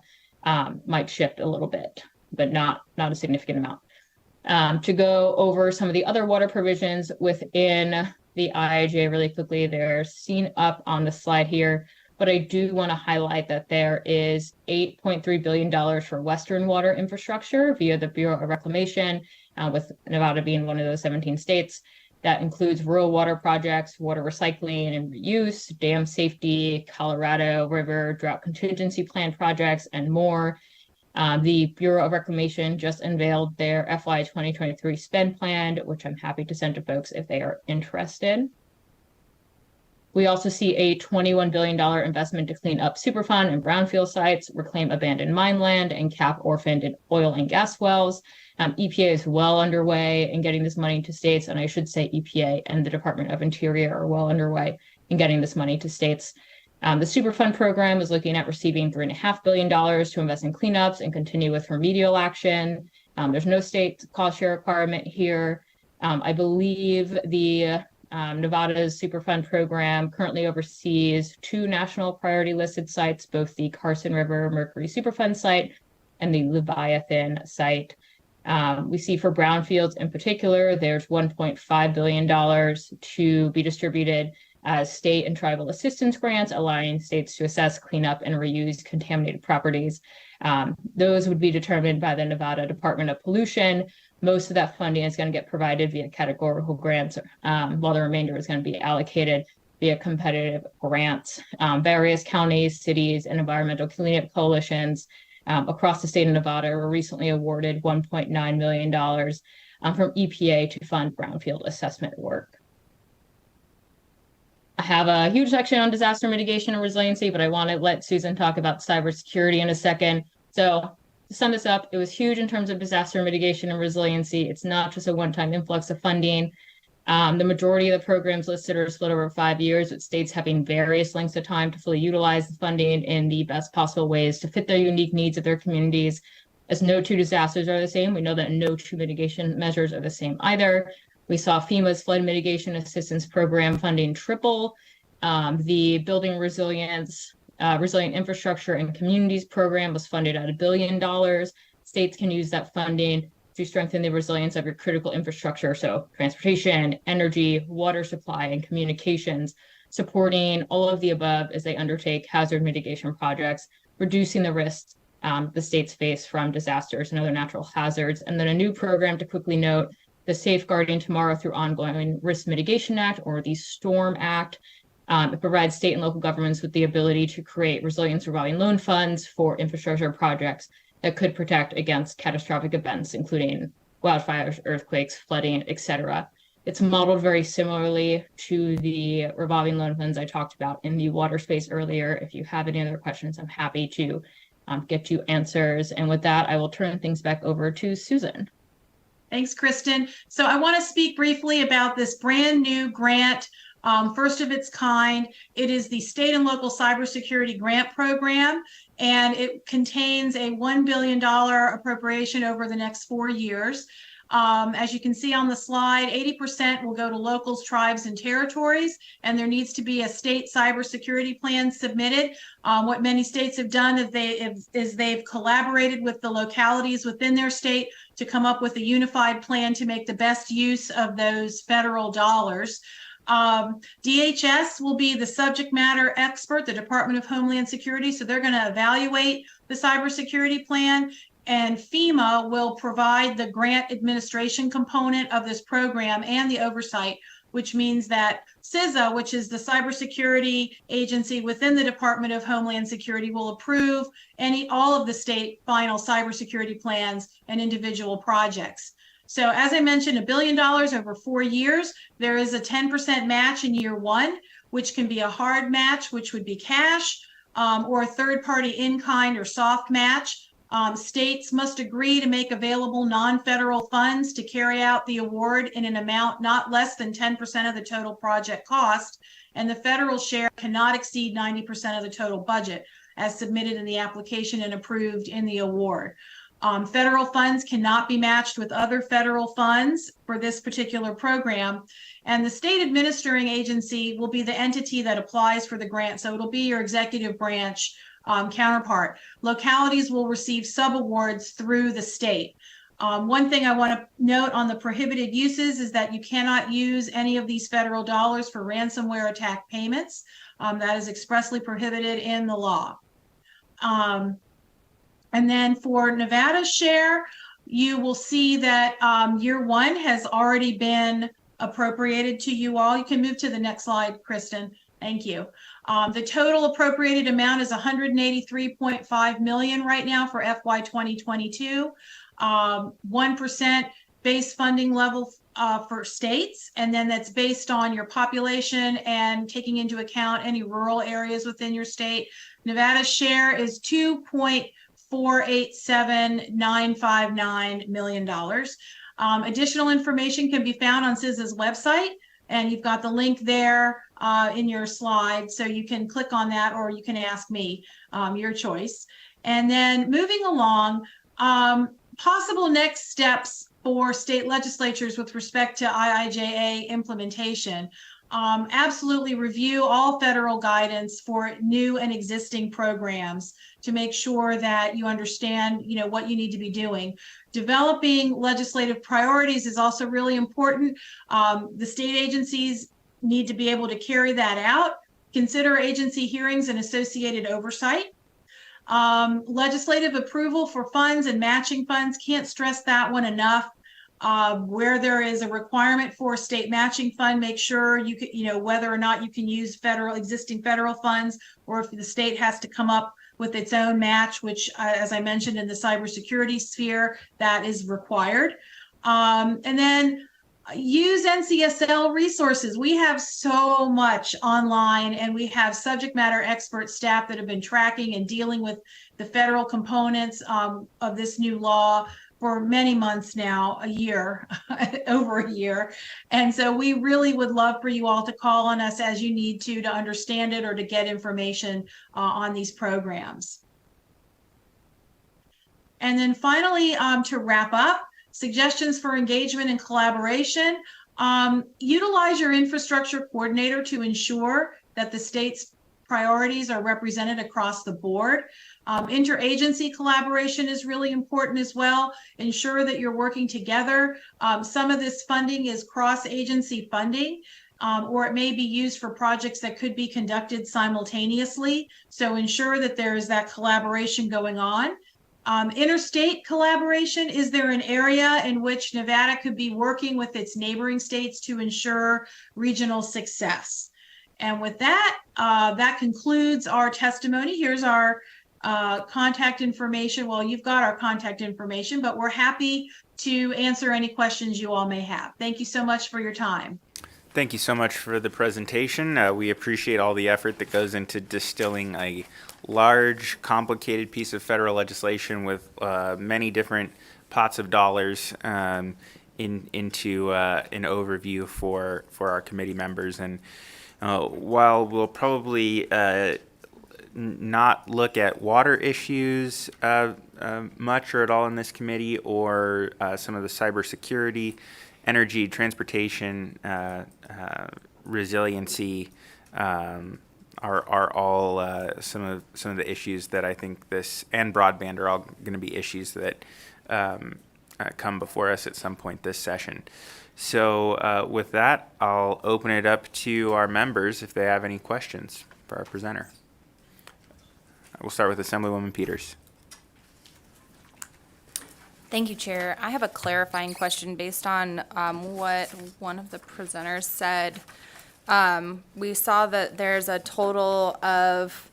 might shift a little bit, but not a significant amount. To go over some of the other water provisions within the IIJ really quickly, they're seen up on the slide here, but I do want to highlight that there is $8.3 billion for Western water infrastructure via the Bureau of Reclamation, with Nevada being one of those 17 states. That includes rural water projects, water recycling and reuse, dam safety, Colorado River drought contingency plan projects, and more. The Bureau of Reclamation just unveiled their FY 2023 spend plan, which I'm happy to send to folks if they are interested. We also see a $21 billion investment to clean up Superfund and brownfield sites, reclaim abandoned mine land, and cap orphaned and oil and gas wells. EPA is well underway in getting this money to states, and I should say EPA and the Department of Interior are well underway in getting this money to states. The Superfund program is looking at receiving $3.5 billion to invest in cleanups and continue with remedial action. There's no state cost share requirement here. I believe the Nevada's Superfund program currently oversees 2 national priority listed sites, both the Carson River Mercury Superfund site and the Leviathan site. We see for brownfields in particular, there's $1.5 billion to be distributed as state and tribal assistance grants, allowing states to assess, clean up, and reuse contaminated properties. Those would be determined by the Nevada Department of Pollution. Most of that funding is going to get provided via categorical grants, while the remainder is going to be allocated via competitive grants. Various counties, cities, and environmental cleanup coalitions across the state of Nevada were recently awarded $1.9 million from EPA to fund brownfield assessment work. I have a huge section on disaster mitigation and resiliency, but I want to let Susan talk about cybersecurity in a second. So to sum this up, it was huge in terms of disaster mitigation and resiliency. It's not just a one-time influx of funding. The majority of the programs listed are split over 5 years, with states having various lengths of time to fully utilize the funding in the best possible ways to fit their unique needs of their communities. As no two disasters are the same, we know that no two mitigation measures are the same either. We saw FEMA's flood mitigation assistance program funding triple. The Building Resilience, Resilient Infrastructure and Communities program was funded at $1 billion. States can use that funding to strengthen the resilience of your critical infrastructure, so transportation, energy, water supply, and communications, supporting all of the above as they undertake hazard mitigation projects, reducing the risks the states face from disasters and other natural hazards. And then a new program to quickly note, the Safeguarding Tomorrow Through Ongoing Risk Mitigation Act, or the STORM Act. It provides state and local governments with the ability to create resilience revolving loan funds for infrastructure projects that could protect against catastrophic events, including wildfires, earthquakes, flooding, etc. It's modeled very similarly to the revolving loan funds I talked about in the water space earlier. If you have any other questions, I'm happy to get you answers. And with that, I will turn things back over to Susan. Thanks, Kristen. So I want to speak briefly about this brand new grant, first of its kind. It is the State and Local Cybersecurity Grant Program, and it contains a $1 billion appropriation over the next 4 years. As you can see on the slide, 80% will go to locals, tribes, and territories, and there needs to be a state cybersecurity plan submitted. What many states have done is they've collaborated with the localities within their state to come up with a unified plan to make the best use of those federal dollars. DHS will be the subject matter expert, the Department of Homeland Security, so they're going to evaluate the cybersecurity plan. And FEMA will provide the grant administration component of this program and the oversight, which means that CISA, which is the cybersecurity agency within the Department of Homeland Security, will approve all of the state final cybersecurity plans and individual projects. So as I mentioned, $1 billion over 4 years. There is a 10% match in year 1, which can be a hard match, which would be cash, or a third-party in-kind or soft match. States must agree to make available non-federal funds to carry out the award in an amount not less than 10% of the total project cost, and the federal share cannot exceed 90% of the total budget as submitted in the application and approved in the award. Federal funds cannot be matched with other federal funds for this particular program, and the state administering agency will be the entity that applies for the grant, so it'll be your executive branch counterpart. Localities will receive subawards through the state. One thing I want to note on the prohibited uses is that you cannot use any of these federal dollars for ransomware attack payments. That is expressly prohibited in the law. And then for Nevada's share, you will see that year 1 has already been appropriated to you all. You can move to the next slide, Kristen. Thank you. The total appropriated amount is $183.5 million right now for FY 2022. 1% base funding level for states, and then that's based on your population and taking into account any rural areas within your state. Nevada's share is $2.487959 million. Additional information can be found on CISA's website, and you've got the link there in your slide, so you can click on that or you can ask me, your choice. And then moving along, possible next steps for state legislatures with respect to IIJA implementation. Absolutely review all federal guidance for new and existing programs to make sure that you understand, what you need to be doing. Developing legislative priorities is also really important. The state agencies need to be able to carry that out. Consider agency hearings and associated oversight. Legislative approval for funds and matching funds, can't stress that one enough. Where there is a requirement for a state matching fund, make sure you can, whether or not you can use existing federal funds, or if the state has to come up with its own match, which, as I mentioned in the cybersecurity sphere, that is required. And then use NCSL resources. We have so much online, and we have subject matter expert staff that have been tracking and dealing with the federal components of this new law for many months now, a year, over a year. And so we really would love for you all to call on us as you need to understand it or to get information on these programs. And then finally, to wrap up, suggestions for engagement and collaboration. Utilize your infrastructure coordinator to ensure that the state's priorities are represented across the board. Interagency collaboration is really important as well. Ensure that you're working together. Some of this funding is cross-agency funding, or it may be used for projects that could be conducted simultaneously. So ensure that there is that collaboration going on. Interstate collaboration, is there an area in which Nevada could be working with its neighboring states to ensure regional success? And with that, that concludes our testimony. Here's our contact information. Well, you've got our contact information, but we're happy to answer any questions you all may have. Thank you so much for your time. Thank you so much for the presentation. We appreciate all the effort that goes into distilling a large, complicated piece of federal legislation with many different pots of dollars into an overview for our committee members. And while we'll probably not look at water issues much or at all in this committee, or some of the cybersecurity, energy, transportation, resiliency are all some of the issues that I think this, and broadband, are all going to be issues that come before us at some point this session. So with that, I'll open it up to our members if they have any questions for our presenter. We'll start with Assemblywoman Peters. Thank you, Chair. I have a clarifying question based on what one of the presenters said. We saw that there's a total of,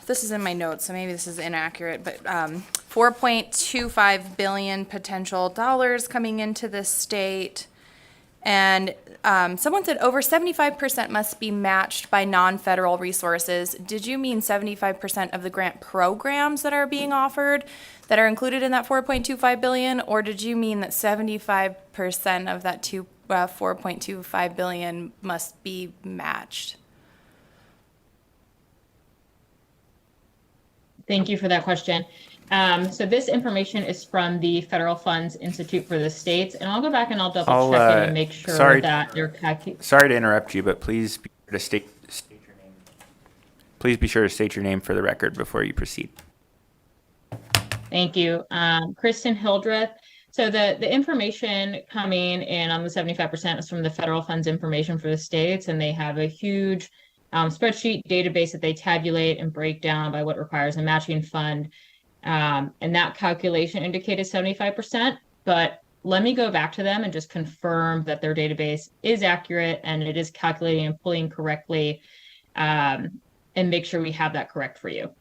this is in my notes, so maybe this is inaccurate, but $4.25 billion potential dollars coming into the state. And someone said over 75% must be matched by non-federal resources. Did you mean 75% of the grant programs that are being offered that are included in that $4.25 billion, or did you mean that 75% of that $4.25 billion must be matched? Thank you for that question. So this information is from the Federal Funds Institute for the States, and I'll go back and I'll double check it and make sure that they're calculating. Sorry to interrupt you, but please be sure to state your name. Please be sure to state your name for the record before you proceed. Thank you. Kristen Hildreth. So the information coming in on the 75% is from the Federal Funds Information for the States, and they have a huge spreadsheet database that they tabulate and break down by what requires a matching fund. And that calculation indicated 75%, but let me go back to them and just confirm that their database is accurate and it is calculating and pulling correctly, and make sure we have that correct for you.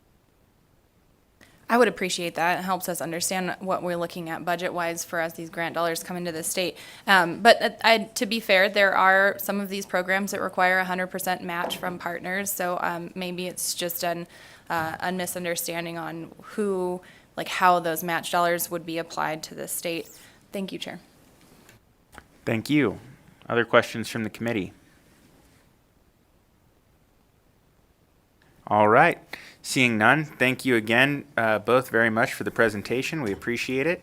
I would appreciate that. It helps us understand what we're looking at budget-wise for as these grant dollars come into the state. But to be fair, there are some of these programs that require 100% match from partners, so maybe it's just a misunderstanding on how those match dollars would be applied to the state. Thank you, Chair. Thank you. Other questions from the committee? All right. Seeing none, thank you again both very much for the presentation. We appreciate it.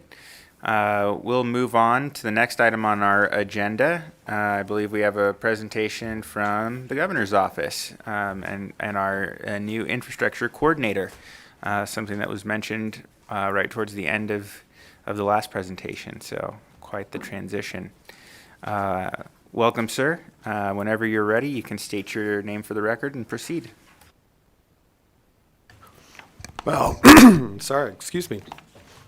We'll move on to the next item on our agenda. I believe we have a presentation from the governor's office and our new infrastructure coordinator, something that was mentioned right towards the end of the last presentation. So quite the transition. Welcome, sir. Whenever you're ready, you can state your name for the record and proceed. Well, sorry, excuse me.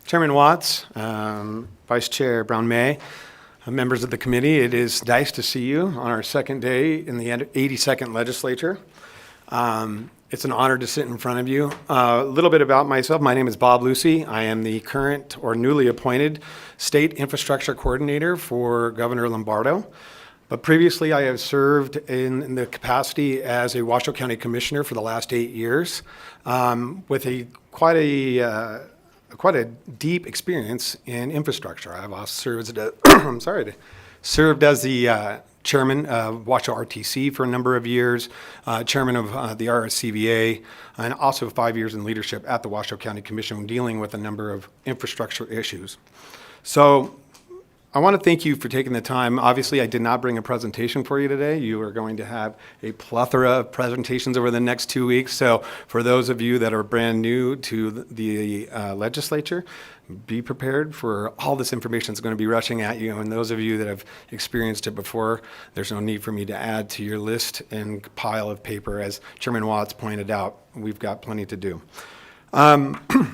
Chairman Watts, Vice Chair Brown May, members of the committee, it is nice to see you on our second day in the 82nd legislature. It's an honor to sit in front of you. A little bit about myself. My name is Bob Lucy. I am the current or newly appointed State Infrastructure Coordinator for Governor Lombardo. But previously, I have served in the capacity as a Washoe County Commissioner for the last 8 years, with quite a quite a deep experience in infrastructure. I've also served as the chairman of Washoe RTC for a number of years, chairman of the RSCVA, and also 5 years in leadership at the Washoe County Commission dealing with a number of infrastructure issues. So I want to thank you for taking the time. Obviously, I did not bring a presentation for you today. You are going to have a plethora of presentations over the next 2 weeks. So for those of you that are brand new to the legislature, be prepared for all this information that's going to be rushing at you. And those of you that have experienced it before, there's no need for me to add to your list and pile of paper. As Chairman Watts pointed out, we've got plenty to do.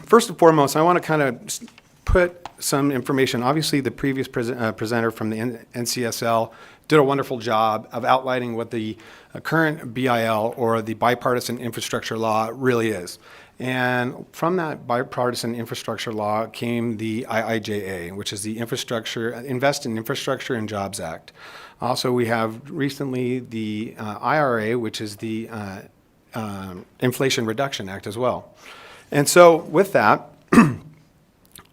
First and foremost, I want to kind of put some information. Obviously, the previous presenter from the NCSL did a wonderful job of outlining what the current BIL, or the Bipartisan Infrastructure Law, really is. And from that bipartisan infrastructure law came the IIJA, which is the Invest in Infrastructure and Jobs Act. Also, we have recently the IRA, which is the Inflation Reduction Act as well. And so with that,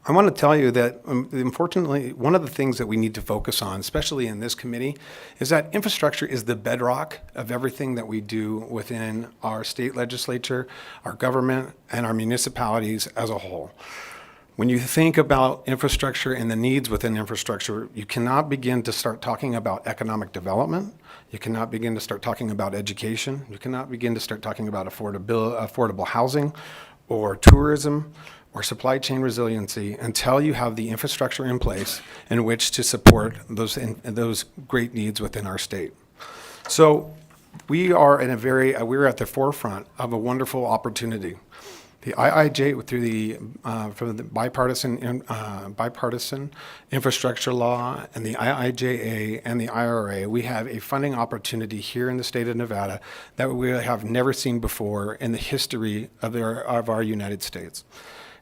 I want to tell you that, unfortunately, one of the things that we need to focus on, especially in this committee, is that infrastructure is the bedrock of everything that we do within our state legislature, our government, and our municipalities as a whole. When you think about infrastructure and the needs within infrastructure, you cannot begin to start talking about economic development. You cannot begin to start talking about education. You cannot begin to start talking about affordable housing or tourism or supply chain resiliency until you have the infrastructure in place in which to support those great needs within our state. So we are we're at the forefront of a wonderful opportunity. The IIJ, through the from the bipartisan infrastructure law and the IIJA and the IRA, we have a funding opportunity here in the state of Nevada that we have never seen before in the history of our United States.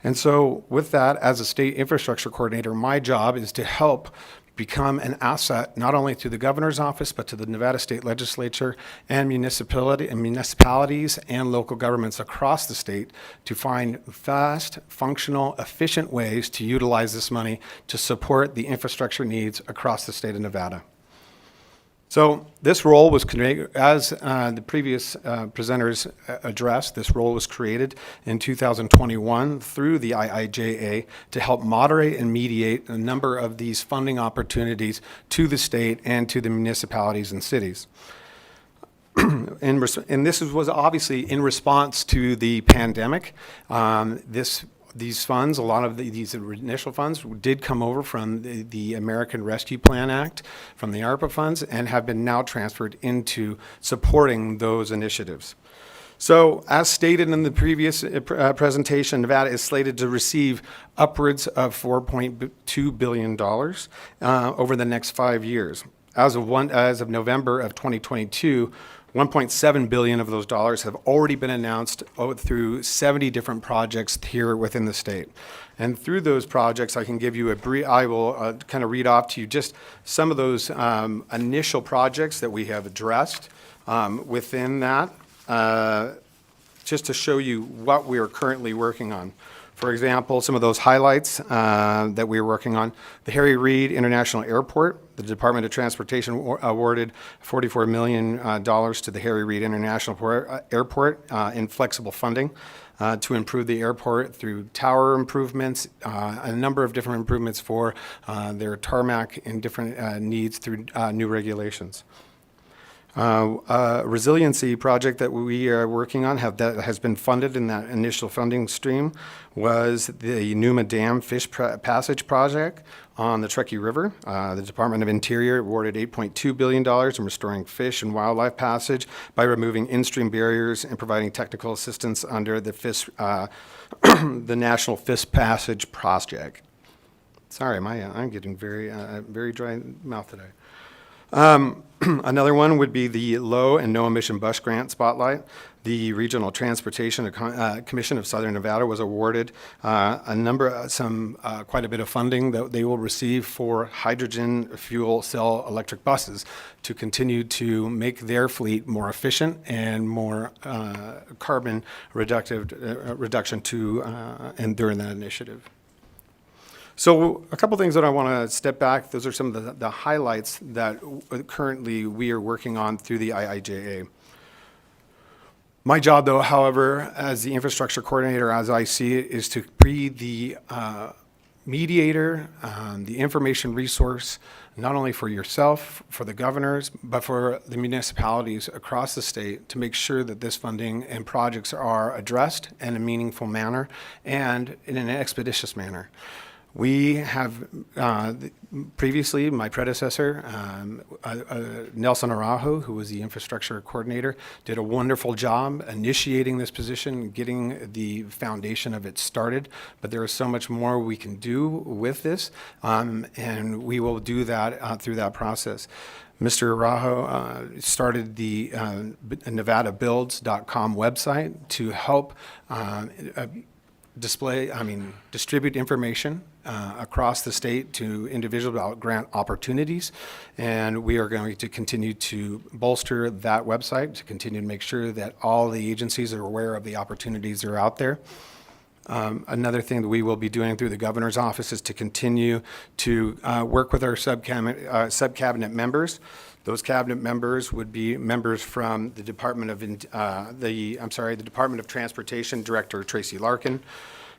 And so with that, as a state infrastructure coordinator, my job is to help become an asset not only to the governor's office, but to the Nevada State Legislature and municipalities and local governments across the state to find fast, functional, efficient ways to utilize this money to support the infrastructure needs across the state of Nevada. So this role was created, as the previous presenters addressed, this role was created in 2021 through the IIJA to help moderate and mediate a number of these funding opportunities to the state and to the municipalities and cities. And this was obviously in response to the pandemic. These funds, a lot of these initial funds did come over from the American Rescue Plan Act, from the ARPA funds, and have been now transferred into supporting those initiatives. So as stated in the previous presentation, Nevada is slated to receive upwards of $4.2 billion over the next 5 years. As of November of 2022, $1.7 billion of those dollars have already been announced through 70 different projects here within the state. And through those projects, I can give you I will kind of read off to you just some of those initial projects that we have addressed within that, just to show you what we are currently working on. For example, some of those highlights that we're working on: the Harry Reid International Airport. The Department of Transportation awarded $44 million to the Harry Reid International Airport in flexible funding to improve the airport through tower improvements, a number of different improvements for their tarmac and different needs through new regulations. Resiliency project that we are working on that has been funded in that initial funding stream was the Numa Dam Fish Passage project on the Truckee River. The Department of Interior awarded $8.2 billion in restoring fish and wildlife passage by removing in-stream barriers and providing technical assistance under the the National Fish Passage Project. Sorry, I'm getting very dry mouth today. Another one would be the Low and No Emission Bus Grant Spotlight. the Regional Transportation Commission of Southern Nevada was awarded quite a bit of funding that they will receive for hydrogen fuel cell electric buses to continue to make their fleet more efficient and more carbon reduction and during that initiative. So a couple things that I want to step back. Those are some of the highlights that currently we are working on through the IIJA. My job, though, however, as the infrastructure coordinator, as I see it, is to be the mediator, the information resource, not only for yourself, for the governors, but for the municipalities across the state to make sure that this funding and projects are addressed in a meaningful manner and in an expeditious manner. We have previously, my predecessor, Nelson Araujo, who was the infrastructure coordinator, did a wonderful job initiating this position, getting the foundation of it started. But there is so much more we can do with this, and we will do that through that process. Mr. Araujo started the NevadaBuilds.com website to help distribute information across the state to individuals about grant opportunities. And we are going to continue to bolster that website to continue to make sure that all the agencies are aware of the opportunities that are out there. Another thing that we will be doing through the governor's office is to continue to work with our sub-cabinet members. Those cabinet members would be members from the Department of Transportation Director Tracy Larkin,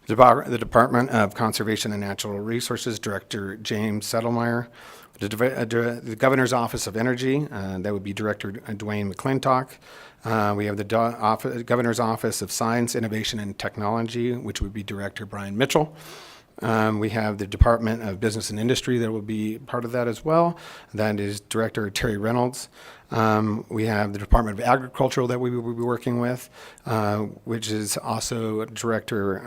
the Department of Conservation and Natural Resources Director James Settlemeyer, the Governor's Office of Energy, that would be Director Dwayne McClintock. We have the Governor's Office of Science, Innovation, and Technology, which would be Director Brian Mitchell. We have the Department of Business and Industry that will be part of that as well. That is Director Terry Reynolds. We have the Department of Agriculture that we will be working with, which is also Director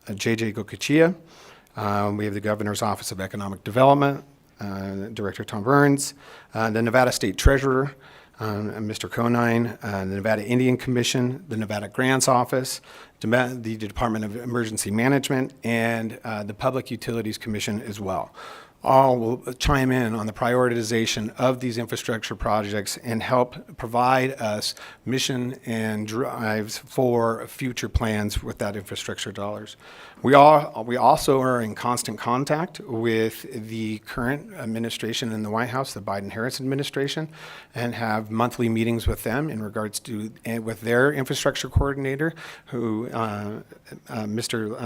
JJ Gokuchia. We have the Governor's Office of Economic Development, Director Tom Burns, the Nevada State Treasurer, Mr. Conine, the Nevada Indian Commission, the Nevada Grants Office, the Department of Emergency Management, and the Public Utilities Commission as well. All will chime in on the prioritization of these infrastructure projects and help provide us mission and drives for future plans with that infrastructure dollars. We also are in constant contact with the current administration in the White House, the Biden-Harris administration, and have monthly meetings with them in regards to, and with their infrastructure coordinator, who, Mr.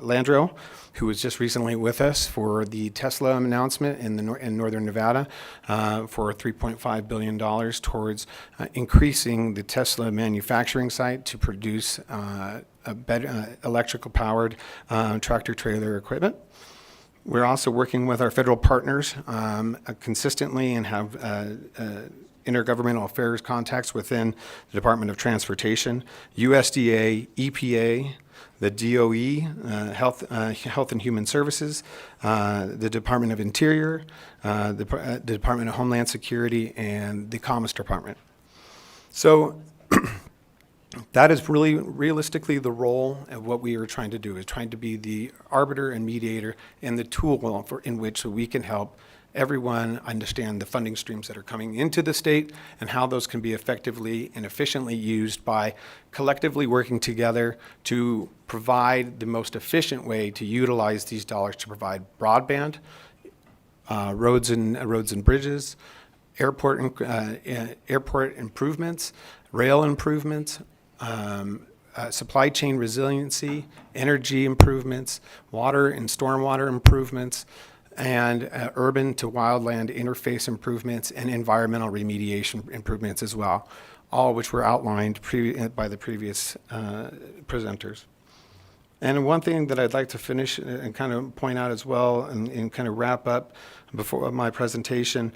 Landrieu, who was just recently with us for the Tesla announcement in Northern Nevada for $3.5 billion towards increasing the Tesla manufacturing site to produce a better electrical-powered tractor-trailer equipment. We're also working with our federal partners consistently and have intergovernmental affairs contacts within the Department of Transportation, USDA, EPA, the DOE, Health and Human Services, the Department of Interior, the Department of Homeland Security, and the Commerce Department. So that is really realistically the role of what we are trying to do, is trying to be the arbiter and mediator and the tool in which we can help everyone understand the funding streams that are coming into the state and how those can be effectively and efficiently used by collectively working together to provide the most efficient way to utilize these dollars to provide broadband, roads and bridges, airport improvements, rail improvements, supply chain resiliency, energy improvements, water and stormwater improvements, and urban to wildland interface improvements and environmental remediation improvements as well, all of which were outlined by the previous presenters. And one thing that I'd like to finish and kind of point out as well and kind of wrap up before my presentation,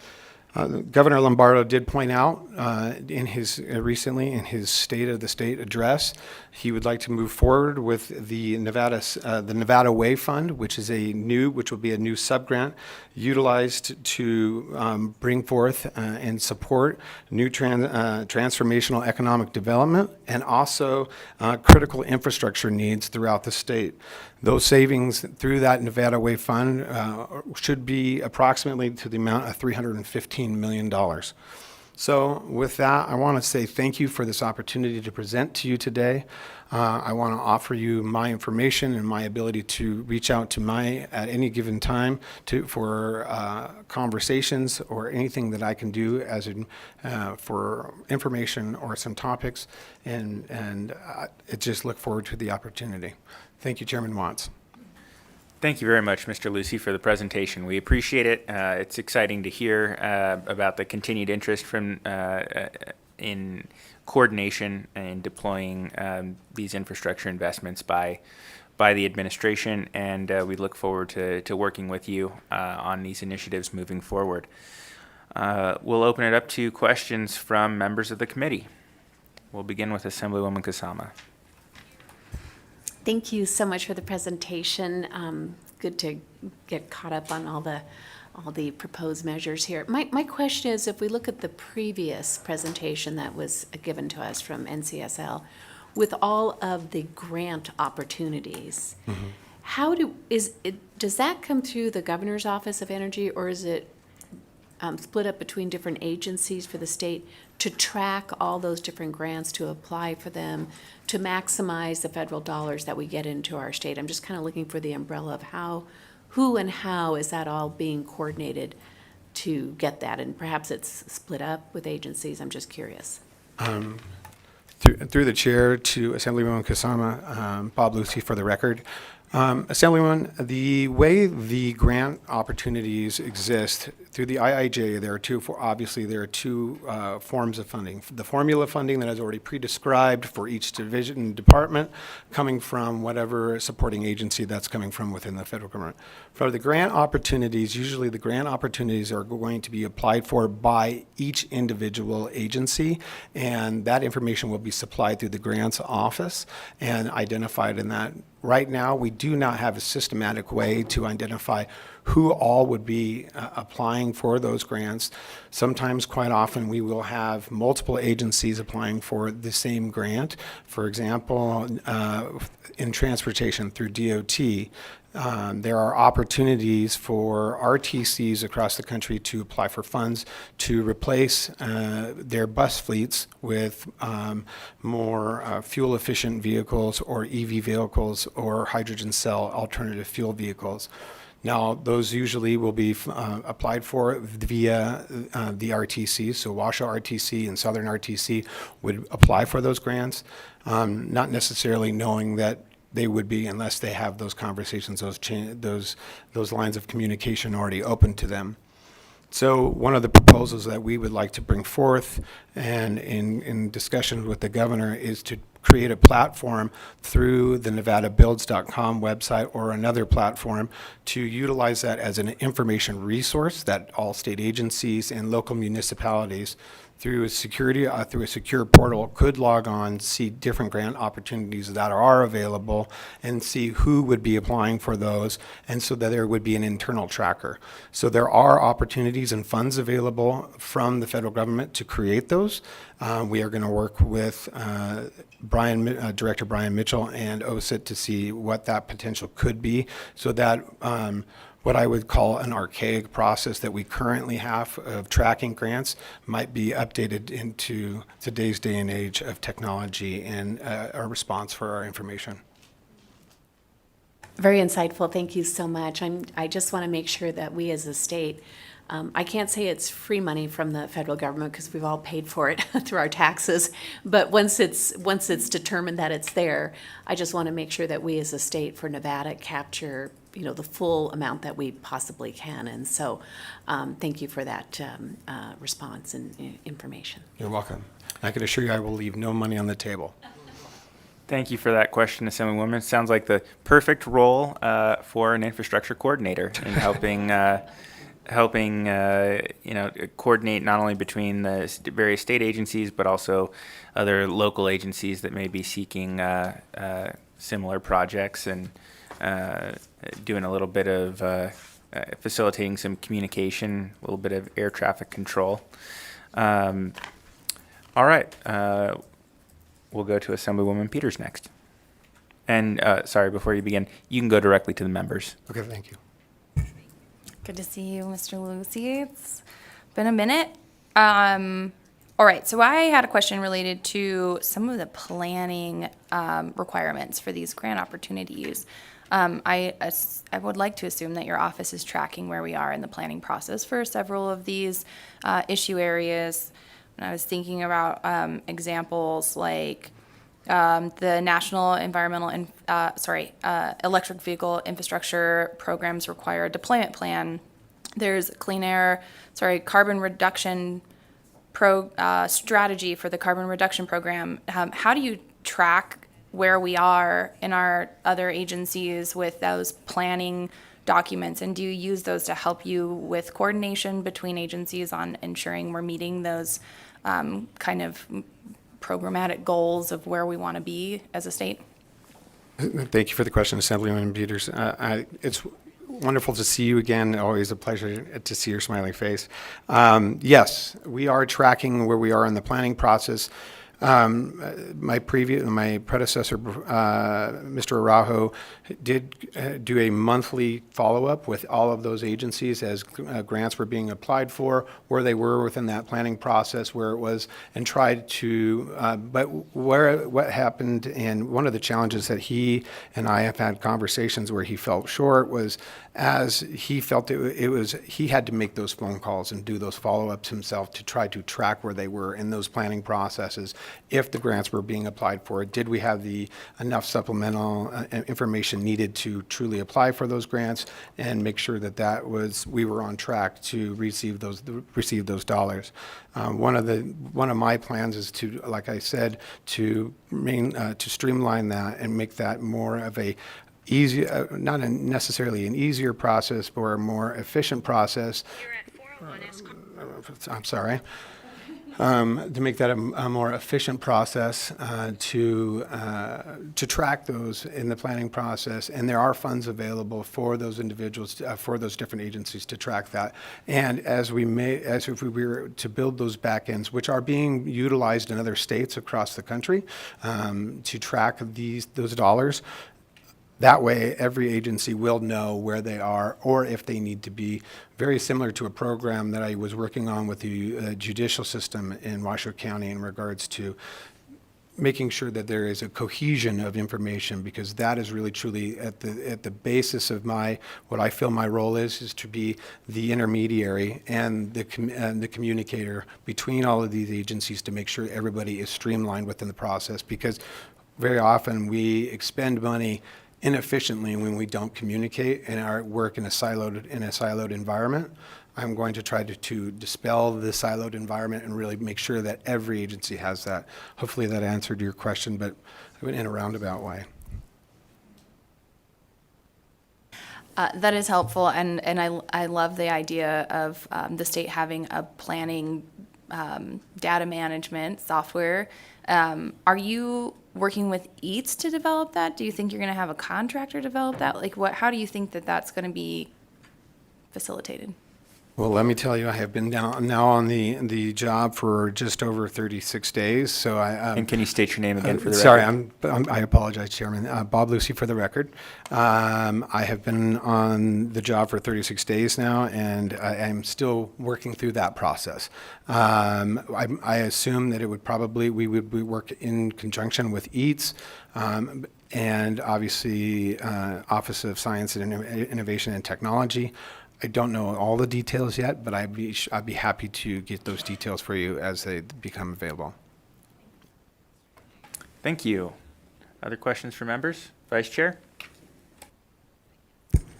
Governor Lombardo did point out recently in his State of the State address, he would like to move forward with the Nevada Way Fund, which will be a new subgrant utilized to bring forth and support new transformational economic development and also critical infrastructure needs throughout the state. Those savings through that Nevada Way Fund should be approximately to the amount of $315 million. So with that, I want to say thank you for this opportunity to present to you today. I want to offer you my information and my ability to reach out to at any given time for conversations or anything that I can do for information or some topics, and I just look forward to the opportunity. Thank you, Chairman Watts. Thank you very much, Mr. Lucy, for the presentation. We appreciate it. It's exciting to hear about the continued interest in coordination and deploying these infrastructure investments by the administration, and we look forward to working with you on these initiatives moving forward. We'll open it up to questions from members of the committee. We'll begin with Assemblywoman Kasama. Thank you so much for the presentation. Good to get caught up on all the proposed measures here. My question is, if we look at the previous presentation that was given to us from NCSL, with all of the grant opportunities, does that come through the Governor's Office of Energy, or is it split up between different agencies for the state to track all those different grants, to apply for them, to maximize the federal dollars that we get into our state? I'm just kind of looking for the umbrella of who and how is that all being coordinated to get that? And perhaps it's split up with agencies. I'm just curious. Through the chair to Assemblywoman Kasama, Bob Lucy for the record. Assemblywoman, the way the grant opportunities exist through the IIJ, there are two forms of funding. The formula funding that is already pre-described for each division and department, coming from whatever supporting agency that's coming from within the federal government. For the grant opportunities, usually the grant opportunities are going to be applied for by each individual agency, and that information will be supplied through the grants office and identified in that. Right now, we do not have a systematic way to identify who all would be applying for those grants. Sometimes, quite often, we will have multiple agencies applying for the same grant. For example, in transportation through DOT, there are opportunities for RTCs across the country to apply for funds to replace their bus fleets with more fuel-efficient vehicles or EV vehicles or hydrogen cell alternative fuel vehicles. Now, those usually will be applied for via the RTC, so Washoe RTC and Southern RTC would apply for those grants, not necessarily knowing that they would be unless they have those conversations, those lines of communication already open to them. So one of the proposals that we would like to bring forth and in discussion with the governor is to create a platform through the nevadabuilds.com website or another platform to utilize that as an information resource that all state agencies and local municipalities through a secure portal could log on, see different grant opportunities that are available, and see who would be applying for those, and so that there would be an internal tracker. So there are opportunities and funds available from the federal government to create those. We are going to work with Director Brian Mitchell and OSIT to see what that potential could be, so that what I would call an archaic process that we currently have of tracking grants might be updated into today's day and age of technology and a response for our information. Very insightful. Thank you so much. I just want to make sure that we as a state, I can't say it's free money from the federal government because we've all paid for it through our taxes. But once it's determined that it's there, I just want to make sure that we as a state for Nevada capture the full amount that we possibly can. And so thank you for that response and information. You're welcome. I can assure you I will leave no money on the table. Thank you for that question, Assemblywoman. Sounds like the perfect role for an infrastructure coordinator in helping helping coordinate not only between the various state agencies but also other local agencies that may be seeking similar projects, and doing a little bit of facilitating some communication, a little bit of air traffic control. All right, we'll go to Assemblywoman Peters next. And sorry, before you begin, you can go directly to the members. Okay, thank you. Good to see you, Mr. Lucy. It's been a minute. All right, so I had a question related to some of the planning requirements for these grant opportunities. I would like to assume that your office is tracking where we are in the planning process for several of these issue areas. And I was thinking about examples like the National Electric Vehicle Infrastructure Programs require a deployment plan. There's carbon reduction strategy for the carbon reduction program. How do you track where we are in our other agencies with those planning documents, and do you use those to help you with coordination between agencies on ensuring we're meeting those kind of programmatic goals of where we want to be as a state? Thank you for the question, Assemblywoman Peters. It's wonderful to see you again. Always a pleasure to see your smiling face. Yes, we are tracking where we are in the planning process. My predecessor, Mr. Araujo, did do a monthly follow-up with all of those agencies as grants were being applied for, where they were within that planning process, where it was, and tried to, what happened, and one of the challenges that he and I have had conversations where he felt short was, as he felt he had to make those phone calls and do those follow-ups himself to try to track where they were in those planning processes. If the grants were being applied for, did we have enough supplemental information needed to truly apply for those grants, and make sure that we were on track to receive those dollars. One of my plans is to, like I said, to streamline that and make that more of a not necessarily an easier process, but a more efficient process. I'm sorry. To make that a more efficient process to track those in the planning process, and there are funds available for those individuals, for those different agencies to track that. And as if we were to build those back ends, which are being utilized in other states across the country, to track those dollars. That way, every agency will know where they are, or if they need to be. Very similar to a program that I was working on with the judicial system in Washoe County in regards to making sure that there is a cohesion of information, because that is really truly at the basis of what I feel my role is to be the intermediary and the communicator between all of these agencies to make sure everybody is streamlined within the process, because very often we expend money inefficiently when we don't communicate and work in a siloed environment. I'm going to try to dispel the siloed environment and really make sure that every agency has that. Hopefully that answered your question, but I went in a roundabout way. That is helpful, and I love the idea of the state having a planning data management software. Are you working with EATS to develop that? Do you think you're going to have a contractor develop that? How do you think that that's going to be facilitated? Well, let me tell you, I have been now on the job for just over 36 days. So and can you state your name again for the sorry, record? I apologize, Chairman. Bob Lucy for the record. I have been on the job for 36 days now, and I am still working through that process. I assume that we would work in conjunction with EATS. And obviously, Office of Science and Innovation and Technology. I don't know all the details yet, but I'd be happy to get those details for you as they become available. Thank you. Other questions for members? Vice Chair?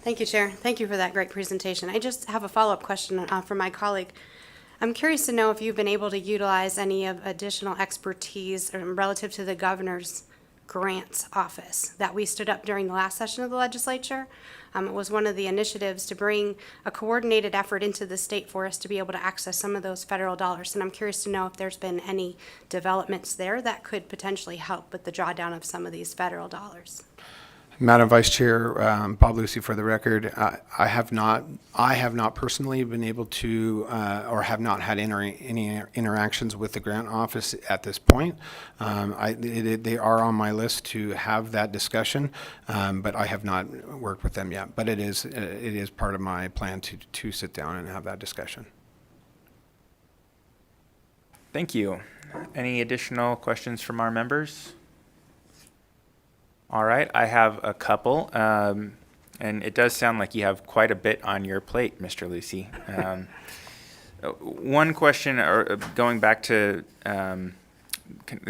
Thank you, Chair. Thank you for that great presentation. I just have a follow-up question from my colleague. I'm curious to know if you've been able to utilize any of additional expertise relative to the governor's Grants Office that we stood up during the last session of the legislature. It was one of the initiatives to bring a coordinated effort into the state for us to be able to access some of those federal dollars. And I'm curious to know if there's been any developments there that could potentially help with the drawdown of some of these federal dollars. Madam Vice Chair, Bob Lucy for the record, I have not personally been able to, or have not had any interactions with the grant office at this point. They are on my list to have that discussion, but I have not worked with them yet. But it is part of my plan to sit down and have that discussion. Thank you. Any additional questions from our members? All right, I have a couple, and it does sound like you have quite a bit on your plate, Mr. Lucy. One question, or going back to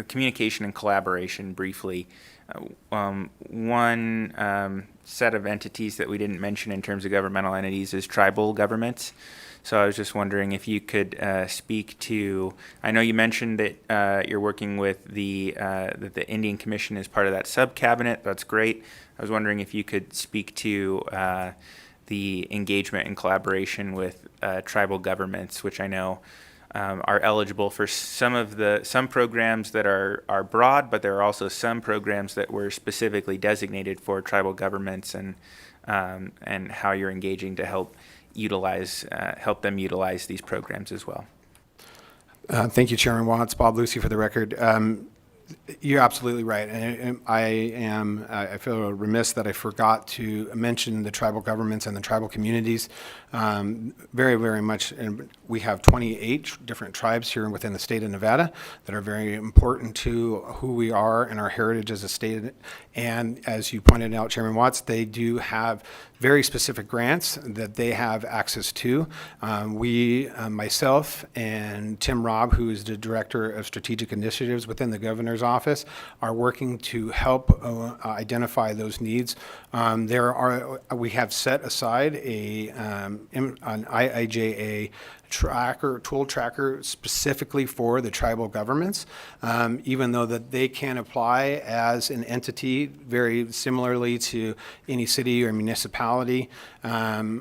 communication and collaboration briefly. One set of entities that we didn't mention in terms of governmental entities is tribal governments. So I was just wondering if you could speak to, I know you mentioned that you're working with that the Indian Commission is part of that sub-cabinet. That's great. I was wondering if you could speak to the engagement and collaboration with tribal governments, which I know are eligible for some programs that are broad, but there are also some programs that were specifically designated for tribal governments, and how you're engaging to help them utilize these programs as well. Thank you, Chairman Watts. Bob Lucy for the record. You're absolutely right, and I feel remiss that I forgot to mention the tribal governments and the tribal communities. Very, very much, and we have 28 different tribes here within the state of Nevada that are very important to who we are and our heritage as a state. And as you pointed out, Chairman Watts, they do have very specific grants that they have access to. Myself and Tim Robb, who is the Director of Strategic Initiatives within the Governor's Office, are working to help identify those needs. We have set aside an IIJA tool tracker specifically for the tribal governments, even though that they can apply as an entity very similarly to any city or municipality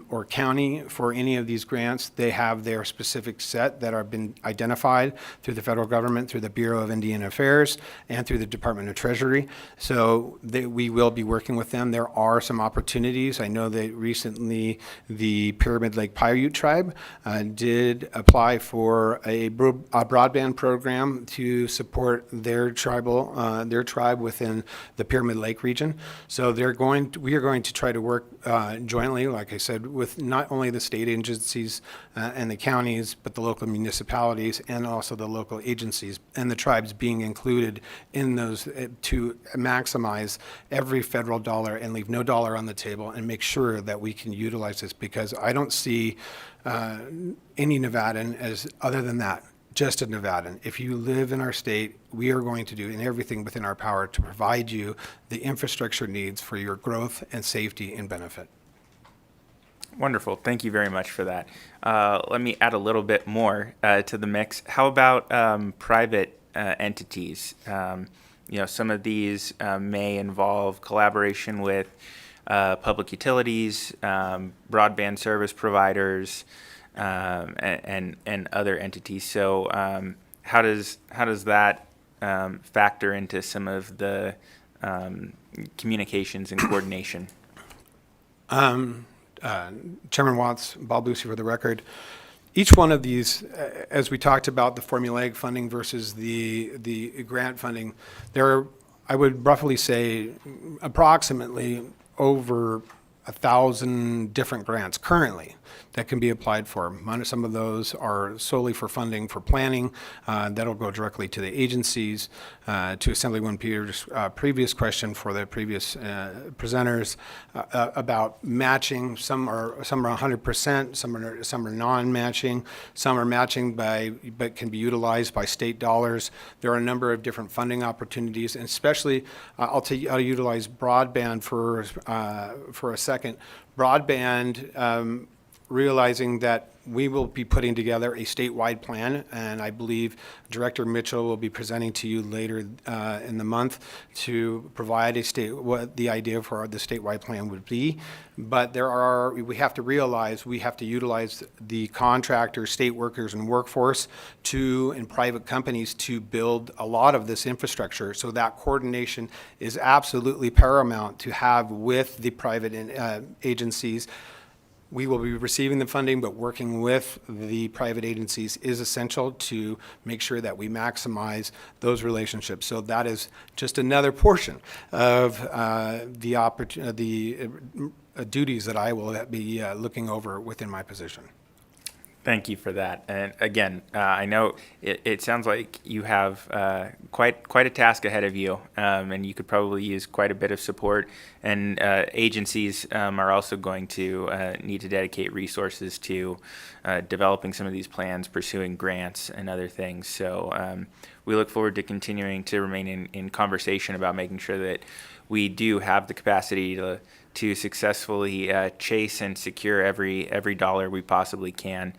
or county for any of these grants. They have their specific set that have been identified through the federal government, through the Bureau of Indian Affairs, and through the Department of Treasury. So we will be working with them. There are some opportunities. I know that recently the Pyramid Lake Paiute tribe did apply for a broadband program to support their tribe within the Pyramid Lake region. So we are going to try to work jointly, like I said, with not only the state agencies and the counties, but the local municipalities and also the local agencies, and the tribes being included in those to maximize every federal dollar and leave no dollar on the table and make sure that we can utilize this, because I don't see any Nevadan as other than that, just a Nevadan. If you live in our state, we are going to do everything within our power to provide you the infrastructure needs for your growth and safety and benefit. Wonderful. Thank you very much for that. Let me add a little bit more to the mix. How about private entities? Some of these may involve collaboration with public utilities, broadband service providers, and other entities. So how does that factor into some of the communications and coordination? Chairman Watts, Bob Lucy for the record. Each one of these, as we talked about the formulaic funding versus the grant funding, there are, I would roughly say, approximately over 1,000 different grants currently that can be applied for. Some of those are solely for funding for planning. That'll go directly to the agencies. To Assemblywoman Peters' previous question for the previous presenters about matching. Some are 100%. Some are non-matching. Some are matching but can be utilized by state dollars. There are a number of different funding opportunities, and especially I'll utilize broadband for a second. Broadband realizing that we will be putting together a statewide plan, and I believe Director Mitchell will be presenting to you later in the month to provide what the idea for the statewide plan would be. But we have to realize we have to utilize the contractors, state workers, and workforce and private companies to build a lot of this infrastructure. So that coordination is absolutely paramount to have with the private agencies. We will be receiving the funding, but working with the private agencies is essential to make sure that we maximize those relationships. So that is just another portion of the duties that I will be looking over within my position. Thank you for that. And again, I know it sounds like you have quite a task ahead of you, and you could probably use quite a bit of support. And agencies are also going to need to dedicate resources to developing some of these plans, pursuing grants and other things. So we look forward to continuing to remain in conversation about making sure that we do have the capacity to successfully chase and secure every dollar we possibly can.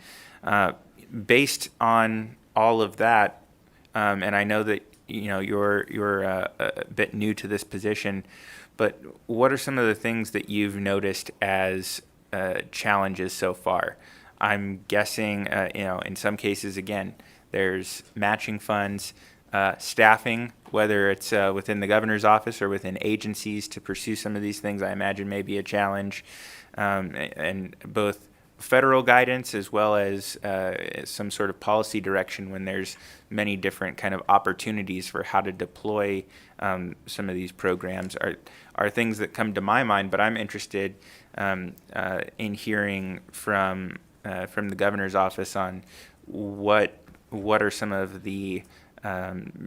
Based on all of that, and I know that you're a bit new to this position, but what are some of the things that you've noticed as challenges so far? I'm guessing, in some cases, again, there's matching funds, staffing, whether it's within the governor's office or within agencies to pursue some of these things, I imagine may be a challenge, and both federal guidance as well as some sort of policy direction when there's many different kind of opportunities for how to deploy some of these programs are things that come to my mind, but I'm interested in hearing from the governor's office on what are some of the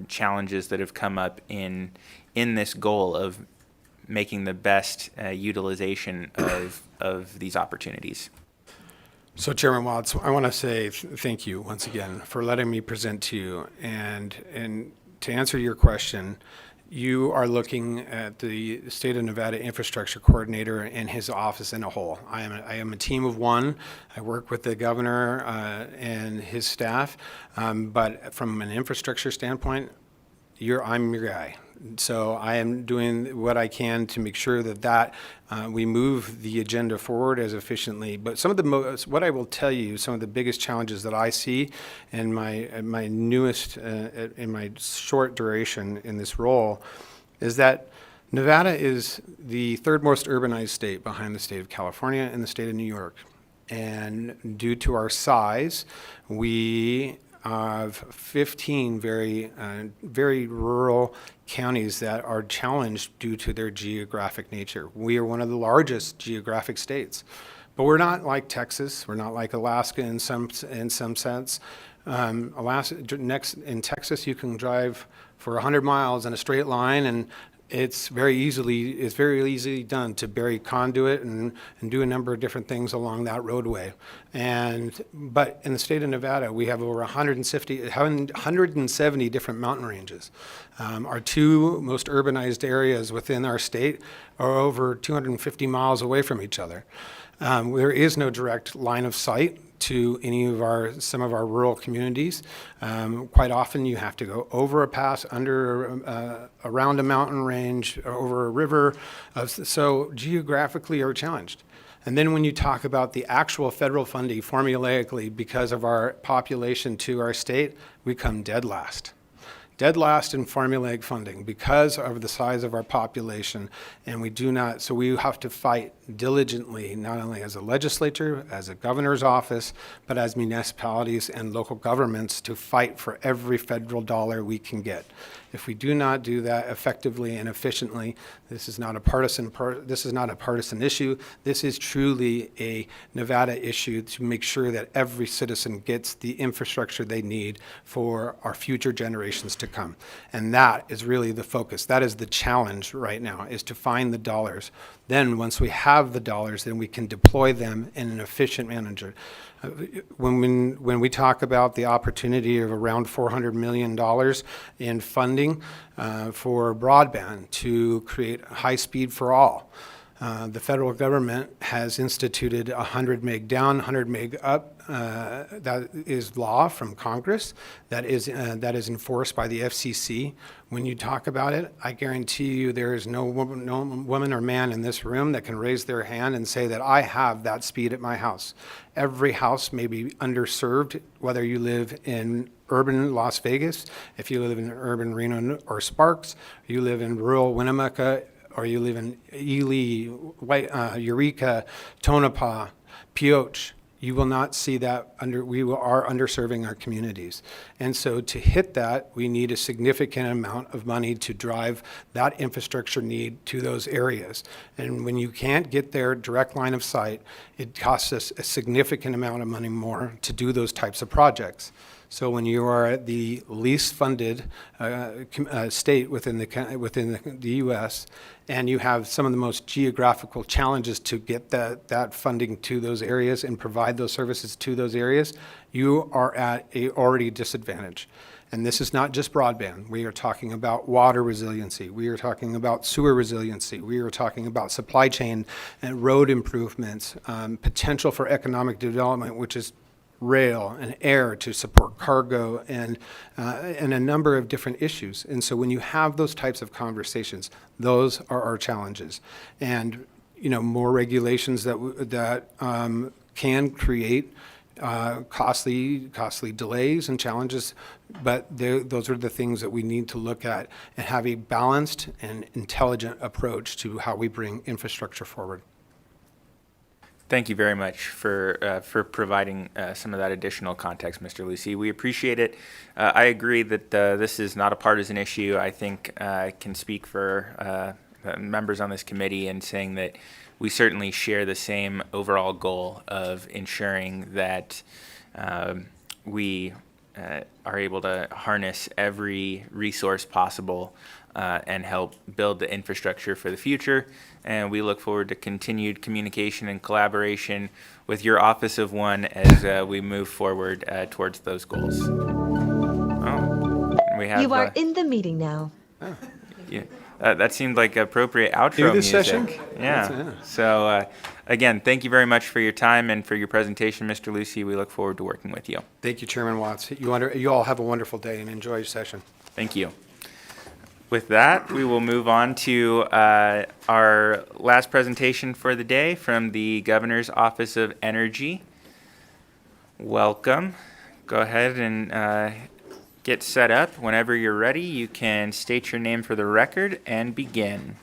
challenges that have come up in this goal of making the best utilization of these opportunities. So Chairman Watts, I want to say thank you once again for letting me present to you. And to answer your question, you are looking at the State of Nevada Infrastructure Coordinator and his office in a whole. I am a team of one. I work with the governor and his staff, but from an infrastructure standpoint, I'm your guy. So I am doing what I can to make sure that we move the agenda forward as efficiently. But some of what I will tell you, some of the biggest challenges that I see in my newest, in my short duration in this role, is that Nevada is the third most urbanized state behind the state of California and the state of New York. And due to our size, we have 15 very rural counties that are challenged due to their geographic nature. We are one of the largest geographic states, but we're not like Texas. We're not like Alaska in some sense. In Texas, you can drive for 100 miles in a straight line, and it's very easily done to bury conduit and do a number of different things along that roadway. But in the state of Nevada, we have over 170 different mountain ranges. Our two most urbanized areas within our state are over 250 miles away from each other. There is no direct line of sight to some of our rural communities. Quite often you have to go over a pass, around a mountain range, over a river. So geographically are challenged. And then when you talk about the actual federal funding formulaically, because of our population to our state, we come dead last. Dead last in formulaic funding because of the size of our population, and so we have to fight diligently, not only as a legislature, as a governor's office, but as municipalities and local governments to fight for every federal dollar we can get. If we do not do that effectively and efficiently, this is not a partisan issue. This is truly a Nevada issue to make sure that every citizen gets the infrastructure they need for our future generations to come. And that is really the focus. That is the challenge right now, is to find the dollars. Then once we have the dollars, then we can deploy them in an efficient manner. When we talk about the opportunity of around $400 million in funding for broadband to create high speed for all, The federal government has instituted 100 meg down, 100 meg up. That is law from Congress. That is enforced by the FCC. When you talk about it, I guarantee you there is no woman or man in this room that can raise their hand and say that I have that speed at my house. Every house may be underserved, whether you live in urban Las Vegas, if you live in urban Reno or Sparks, you live in rural Winnemucca, or you live in Ely, Eureka, Tonopah, Pioche. You will not see that we are underserving our communities. And so to hit that, we need a significant amount of money to drive that infrastructure need to those areas. And when you can't get there direct line of sight, it costs us a significant amount of money more to do those types of projects. So when you are the least funded state within the U.S., and you have some of the most geographical challenges to get that funding to those areas and provide those services to those areas, you are at a already disadvantage. And this is not just broadband. We are talking about water resiliency. We are talking about sewer resiliency. We are talking about supply chain and road improvements, potential for economic development, which is rail and air to support cargo and a number of different issues. And so when you have those types of conversations, those are our challenges. And more regulations that can create costly delays and challenges, but those are the things that we need to look at and have a balanced and intelligent approach to how we bring infrastructure forward. Thank you very much for providing some of that additional context, Mr. Lucy. We appreciate it. I agree that this is not a partisan issue. I think I can speak for members on this committee in saying that we certainly share the same overall goal of ensuring that we are able to harness every resource possible and help build the infrastructure for the future. And we look forward to continued communication and collaboration with your Office of One as we move forward towards those goals. We have, You are in the meeting now. yeah, that seemed like appropriate outro Do this music. session? Yeah. So again, thank you very much for your time and for your presentation, Mr. Lucy. We look forward to working with you. Thank you, Chairman Watts. You all have a wonderful day and enjoy your session. Thank you. With that, we will move on to our last presentation for the day from the Governor's Office of Energy. Welcome. Go ahead and get set up. Whenever you're ready, you can state your name for the record and begin.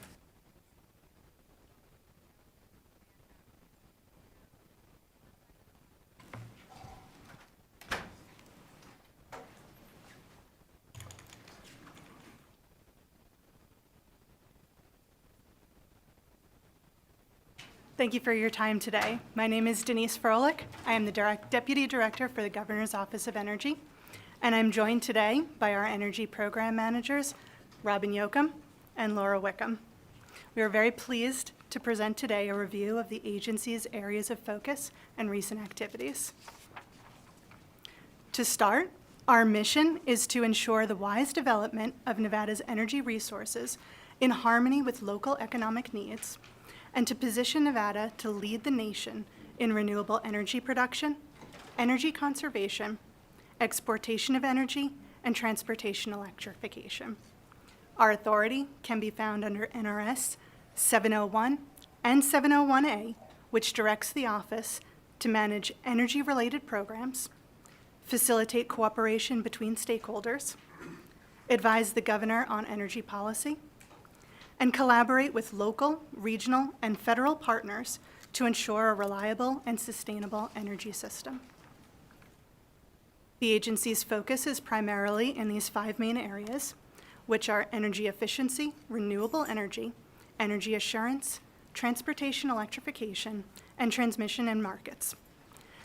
Thank you for your time today. My name is Denise Froelich. I am the Deputy Director for the Governor's Office of Energy, and I'm joined today by our Energy Program Managers, Robin Yoakum and Laura Wickham. We are very pleased to present today a review of the agency's areas of focus and recent activities. To start, our mission is to ensure the wise development of Nevada's energy resources in harmony with local economic needs, and to position Nevada to lead the nation in renewable energy production, energy conservation, exportation of energy, and transportation electrification. Our authority can be found under NRS 701 and 701A, which directs the office to manage energy-related programs, facilitate cooperation between stakeholders, advise the governor on energy policy, and collaborate with local, regional, and federal partners to ensure a reliable and sustainable energy system. The agency's focus is primarily in these 5 main areas, which are energy efficiency, renewable energy, energy assurance, transportation electrification, and transmission and markets.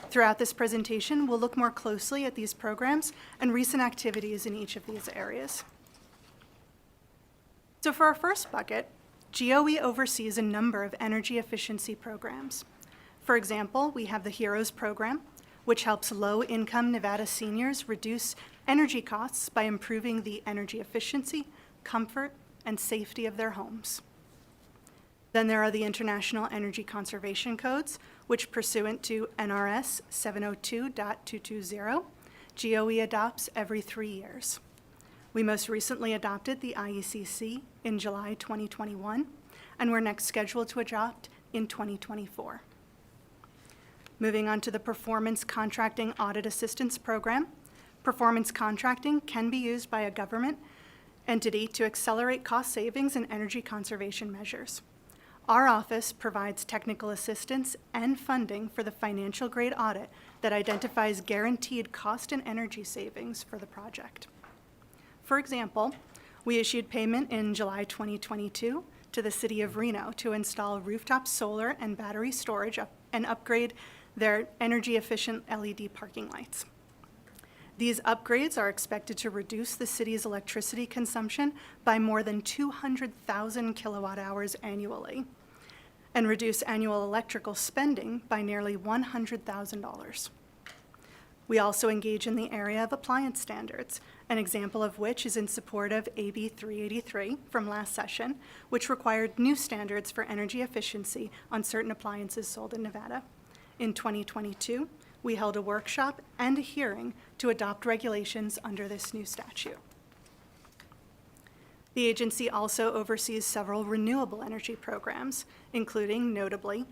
Throughout this presentation, we'll look more closely at these programs and recent activities in each of these areas. So for our first bucket, GOE oversees a number of energy efficiency programs. For example, we have the HEROES program, which helps low-income Nevada seniors reduce energy costs by improving the energy efficiency, comfort, and safety of their homes. Then there are the International Energy Conservation Codes, which pursuant to NRS 702.220, GOE adopts every 3 years. We most recently adopted the IECC in July 2021, and we're next scheduled to adopt in 2024. Moving on to the Performance Contracting Audit Assistance Program. Performance contracting can be used by a government entity to accelerate cost savings and energy conservation measures. Our office provides technical assistance and funding for the financial grade audit that identifies guaranteed cost and energy savings for the project. For example, we issued payment in July 2022 to the City of Reno to install rooftop solar and battery storage and upgrade their energy-efficient LED parking lights. These upgrades are expected to reduce the city's electricity consumption by more than 200,000 kilowatt hours annually and reduce annual electrical spending by nearly $100,000. We also engage in the area of appliance standards, an example of which is in support of AB 383 from last session, which required new standards for energy efficiency on certain appliances sold in Nevada. In 2022, we held a workshop and a hearing to adopt regulations under this new statute. The agency also oversees several renewable energy programs, including, notably,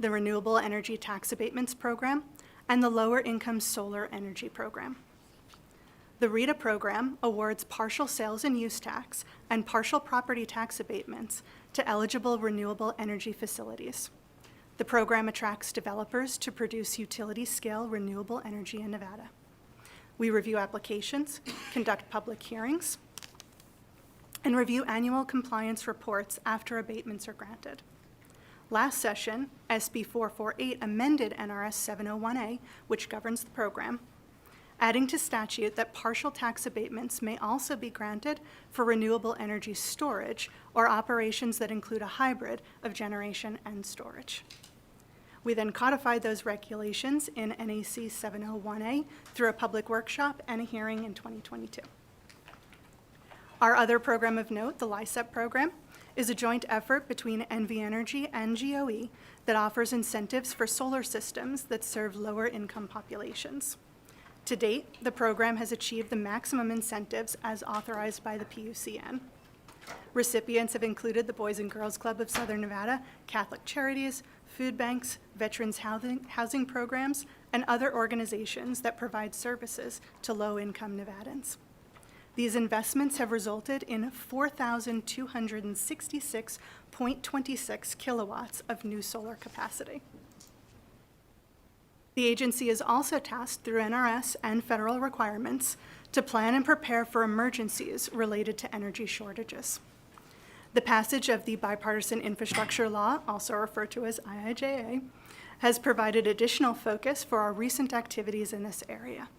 the Renewable Energy Tax Abatements Program and the Lower Income Solar Energy Program. The RETA program awards partial sales and use tax and partial property tax abatements to eligible renewable energy facilities. The program attracts developers to produce utility-scale renewable energy in Nevada. We review applications, conduct public hearings, and review annual compliance reports after abatements are granted. Last session, SB 448 amended NRS 701A, which governs the program, adding to statute that partial tax abatements may also be granted for renewable energy storage or operations that include a hybrid of generation and storage. We then codified those regulations in NAC 701A through a public workshop and a hearing in 2022. Our other program of note, the LICEP program, is a joint effort between NV Energy and GOE that offers incentives for solar systems that serve lower income populations. To date, the program has achieved the maximum incentives as authorized by the PUCN. Recipients have included the Boys and Girls Club of Southern Nevada, Catholic Charities, food banks, veterans housing programs, and other organizations that provide services to low-income Nevadans. These investments have resulted in 4,266.26 kilowatts of new solar capacity. The agency is also tasked through NRS and federal requirements to plan and prepare for emergencies related to energy shortages. The passage of the Bipartisan Infrastructure Law, also referred to as IIJA, has provided additional focus for our recent activities in this area.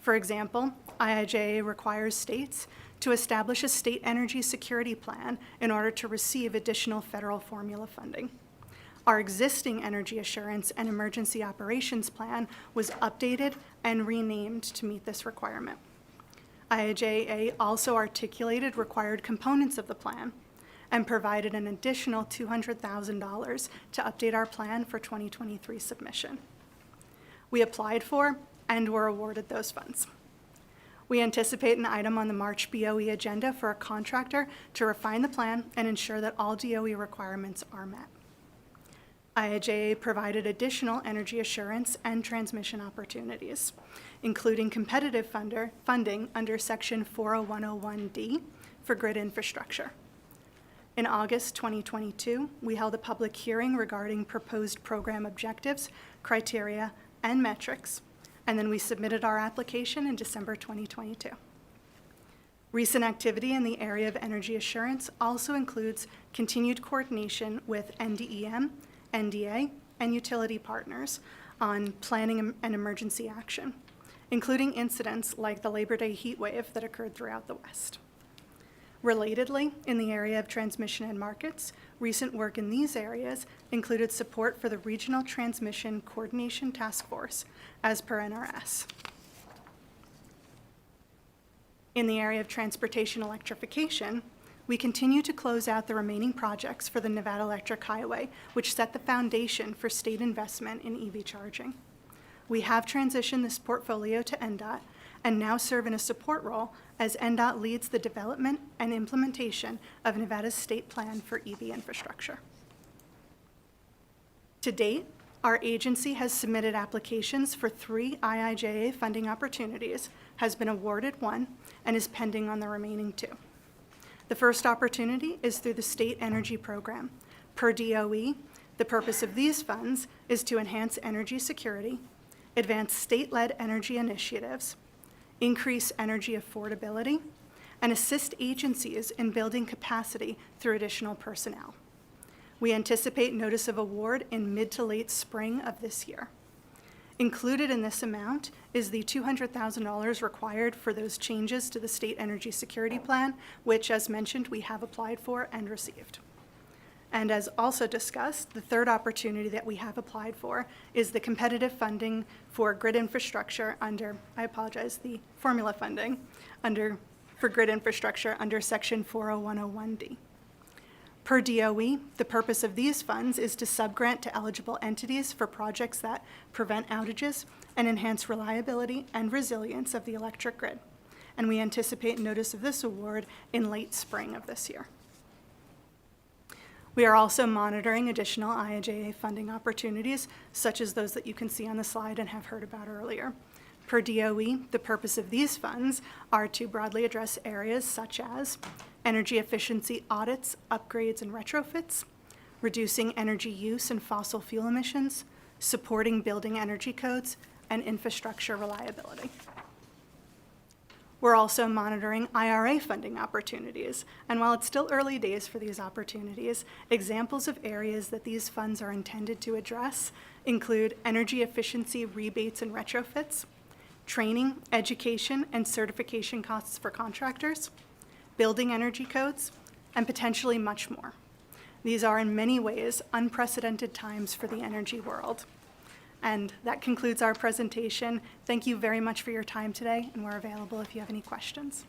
For example, IIJA requires states to establish a state energy security plan in order to receive additional federal formula funding. Our existing energy assurance and emergency operations plan was updated and renamed to meet this requirement. IIJA also articulated required components of the plan and provided an additional $200,000 to update our plan for 2023 submission. We applied for and were awarded those funds. We anticipate an item on the March BOE agenda for a contractor to refine the plan and ensure that all DOE requirements are met. IIJA provided additional energy assurance and transmission opportunities, including competitive funding under Section 40101D for grid infrastructure. In August 2022, we held a public hearing regarding proposed program objectives, criteria, and metrics, and then we submitted our application in December 2022. Recent activity in the area of energy assurance also includes continued coordination with NDEM, NDA, and utility partners on planning and emergency action, including incidents like the Labor Day heat wave that occurred throughout the West. Relatedly, in the area of transmission and markets, recent work in these areas included support for the Regional Transmission Coordination Task Force, as per NRS. In the area of transportation electrification, we continue to close out the remaining projects for the Nevada Electric Highway, which set the foundation for state investment in EV charging. We have transitioned this portfolio to NDOT and now serve in a support role as NDOT leads the development and implementation of Nevada's state plan for EV infrastructure. To date, our agency has submitted applications for 3 IIJA funding opportunities, has been awarded 1, and is pending on the remaining 2. The first opportunity is through the State Energy Program. Per DOE, the purpose of these funds is to enhance energy security, advance state-led energy initiatives, increase energy affordability, and assist agencies in building capacity through additional personnel. We anticipate notice of award in mid to late spring of this year. Included in this amount is the $200,000 required for those changes to the State Energy Security Plan, which, as mentioned, we have applied for and received. And as also discussed, the third opportunity that we have applied for is the competitive funding for grid infrastructure under, the formula funding for grid infrastructure under Section 40101D. Per DOE, the purpose of these funds is to subgrant to eligible entities for projects that prevent outages and enhance reliability and resilience of the electric grid. And we anticipate notice of this award in late spring of this year. We are also monitoring additional IIJA funding opportunities, such as those that you can see on the slide and have heard about earlier. Per DOE, the purpose of these funds are to broadly address areas such as energy efficiency audits, upgrades, and retrofits, reducing energy use and fossil fuel emissions, supporting building energy codes, and infrastructure reliability. We're also monitoring IRA funding opportunities, and while it's still early days for these opportunities, examples of areas that these funds are intended to address include energy efficiency rebates and retrofits, training, education, and certification costs for contractors, building energy codes, and potentially much more. These are in many ways unprecedented times for the energy world. And that concludes our presentation. Thank you very much for your time today, and we're available if you have any questions.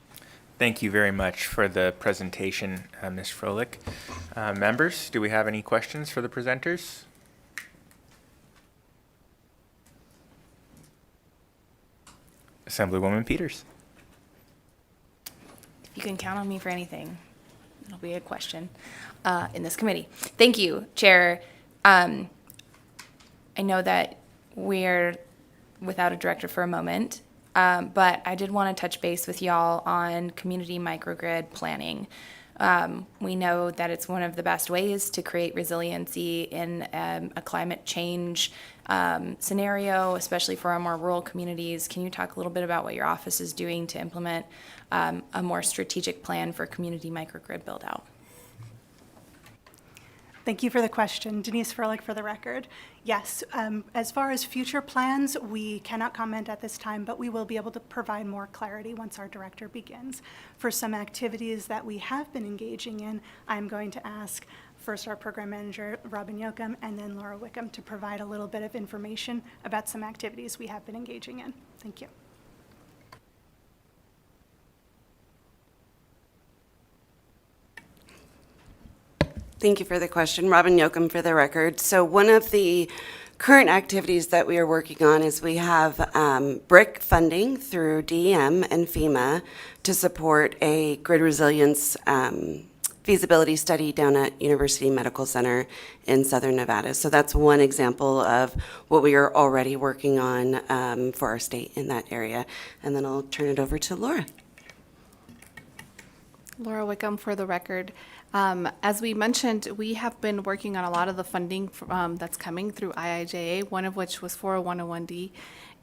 Thank you very much for the presentation, Ms. Froelich. Members, do we have any questions for the presenters? Assemblywoman Peters. You can count on me for anything. It'll be a question in this committee. Thank you, Chair. I know that we're without a director for a moment, but I did want to touch base with y'all on community microgrid planning. We know that it's one of the best ways to create resiliency in a climate change scenario, especially for our more rural communities. Can you talk a little bit about what your office is doing to implement a more strategic plan for community microgrid build out? Thank you for the question. Denise Froelich for the record. Yes, as far as future plans, we cannot comment at this time, but we will be able to provide more clarity once our director begins. For some activities that we have been engaging in, I'm going to ask first our program manager, Robin Yoakum, and then Laura Wickham to provide a little bit of information about some activities we have been engaging in. Thank you. Thank you for the question. Robin Yoakum for the record. So one of the current activities that we are working on is we have BRIC funding through DEM and FEMA to support a grid resilience feasibility study down at University Medical Center in Southern Nevada. So that's one example of what we are already working on for our state in that area. And then I'll turn it over to Laura. Laura Wickham for the record. As we mentioned, we have been working on a lot of the funding that's coming through IIJA, one of which was 40101D,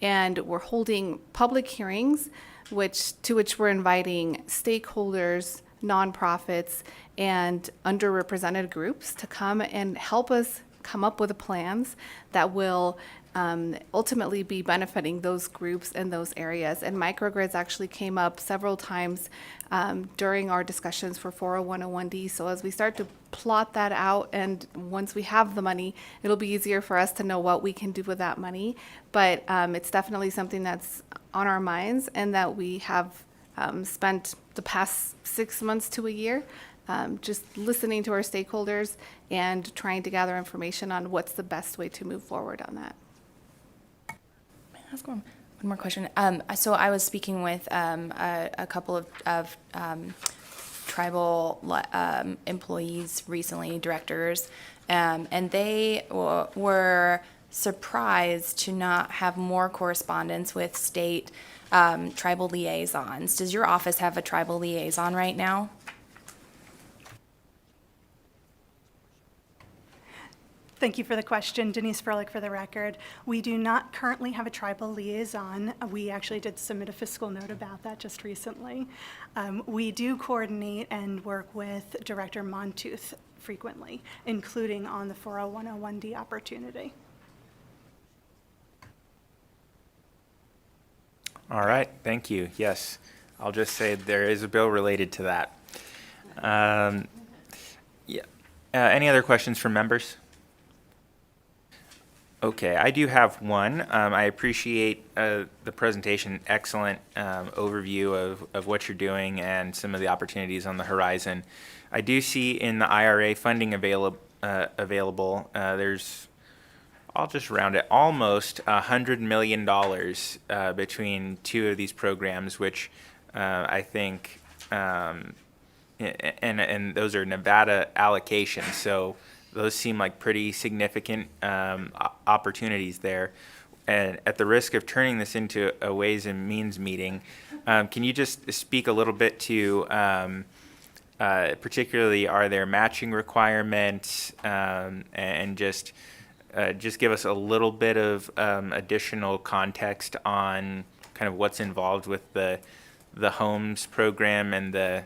and we're holding public hearings to which we're inviting stakeholders, nonprofits, and underrepresented groups to come and help us come up with plans that will ultimately be benefiting those groups in those areas. And microgrids actually came up several times during our discussions for 40101D. So as we start to plot that out, and once we have the money, it'll be easier for us to know what we can do with that money. But it's definitely something that's on our minds and that we have spent the past 6 months to a year just listening to our stakeholders and trying to gather information on what's the best way to move forward on that. Ask one more question. So I was speaking with a couple of tribal employees recently, directors, and they were surprised to not have more correspondence with state tribal liaisons. Does your office have a tribal liaison right now? Thank you for the question. Denise Froelich for the record. We do not currently have a tribal liaison. We actually did submit a fiscal note about that just recently. We do coordinate and work with Director Montooth frequently, including on the 40101D opportunity. All right, thank you. Yes, I'll just say there is a bill related to that. Any other questions from members? Okay, I do have one. I appreciate the presentation, excellent overview of what you're doing and some of the opportunities on the horizon. I do see in the IRA funding available, there's, I'll just round it, almost $100 million between two of these programs, which I think, and those are Nevada allocations, so those seem like pretty significant opportunities there. And at the risk of turning this into a Ways and Means meeting, can you just speak a little bit to, particularly, are there matching requirements, and just give us a little bit of additional context on kind of what's involved with the HOMES program and the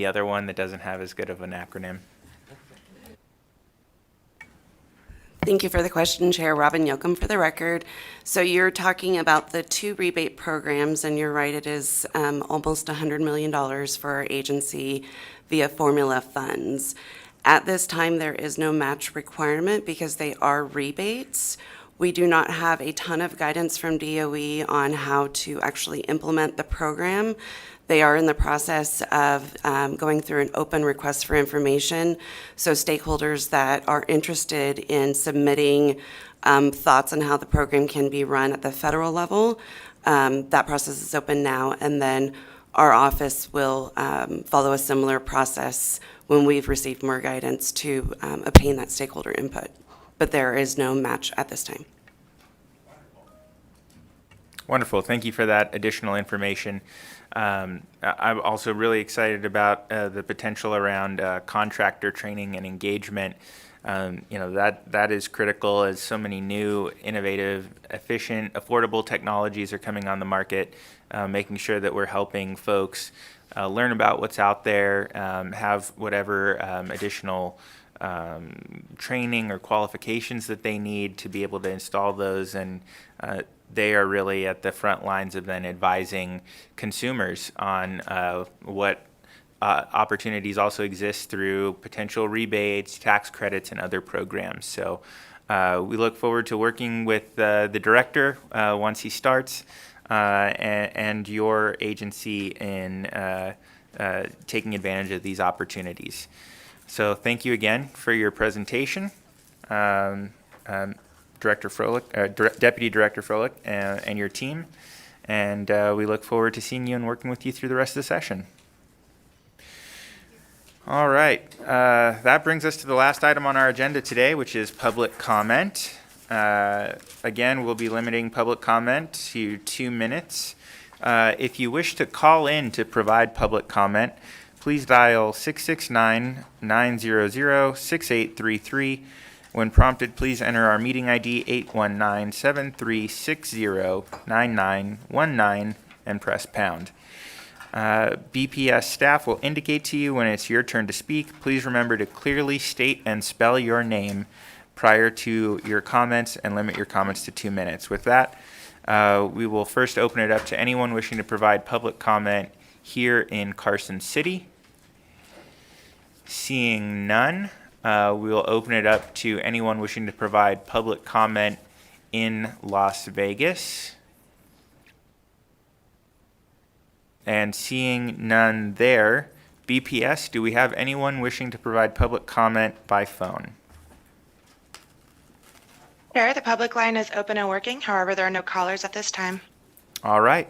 other one that doesn't have as good of an acronym? Thank you for the question, Chair. Robin Yoakum for the record. So you're talking about the two rebate programs, and you're right, it is almost $100 million for our agency via formula funds. At this time, there is no match requirement because they are rebates. We do not have a ton of guidance from DOE on how to actually implement the program. They are in the process of going through an open request for information. So stakeholders that are interested in submitting thoughts on how the program can be run at the federal level, that process is open now. And then our office will follow a similar process when we've received more guidance to obtain that stakeholder input. But there is no match at this time. Wonderful. Thank you for that additional information. I'm also really excited about the potential around contractor training and engagement. That is critical as so many new, innovative, efficient, affordable technologies are coming on the market, making sure that we're helping folks learn about what's out there, have whatever additional training or qualifications that they need to be able to install those, and they are really at the front lines of then advising consumers on what opportunities also exist through potential rebates, tax credits, and other programs. So we look forward to working with the director once he starts and your agency in taking advantage of these opportunities. So thank you again for your presentation. Director Froelich, Deputy Director Froelich, and your team. And we look forward to seeing you and working with you through the rest of the session. All right. That brings us to the last item on our agenda today, which is public comment. Again, we'll be limiting public comment to 2 minutes. If you wish to call in to provide public comment, please dial 669-900-6833. When prompted, please enter our meeting ID 819-7360-9919 and press pound. BPS staff will indicate to you when it's your turn to speak. Please remember to clearly state and spell your name prior to your comments and limit your comments to 2 minutes. With that, we will first open it up to anyone wishing to provide public comment here in Carson City. Seeing none, we will open it up to anyone wishing to provide public comment in Las Vegas. And seeing none there, BPS, do we have anyone wishing to provide public comment by phone? Chair, the public line is open and working. However, there are no callers at this time. All right.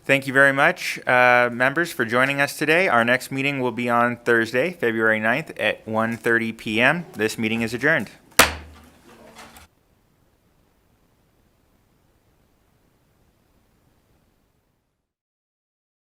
Thank you very much, members, for joining us today. Our next meeting will be on Thursday, February 9th at 1:30 p.m. This meeting is adjourned.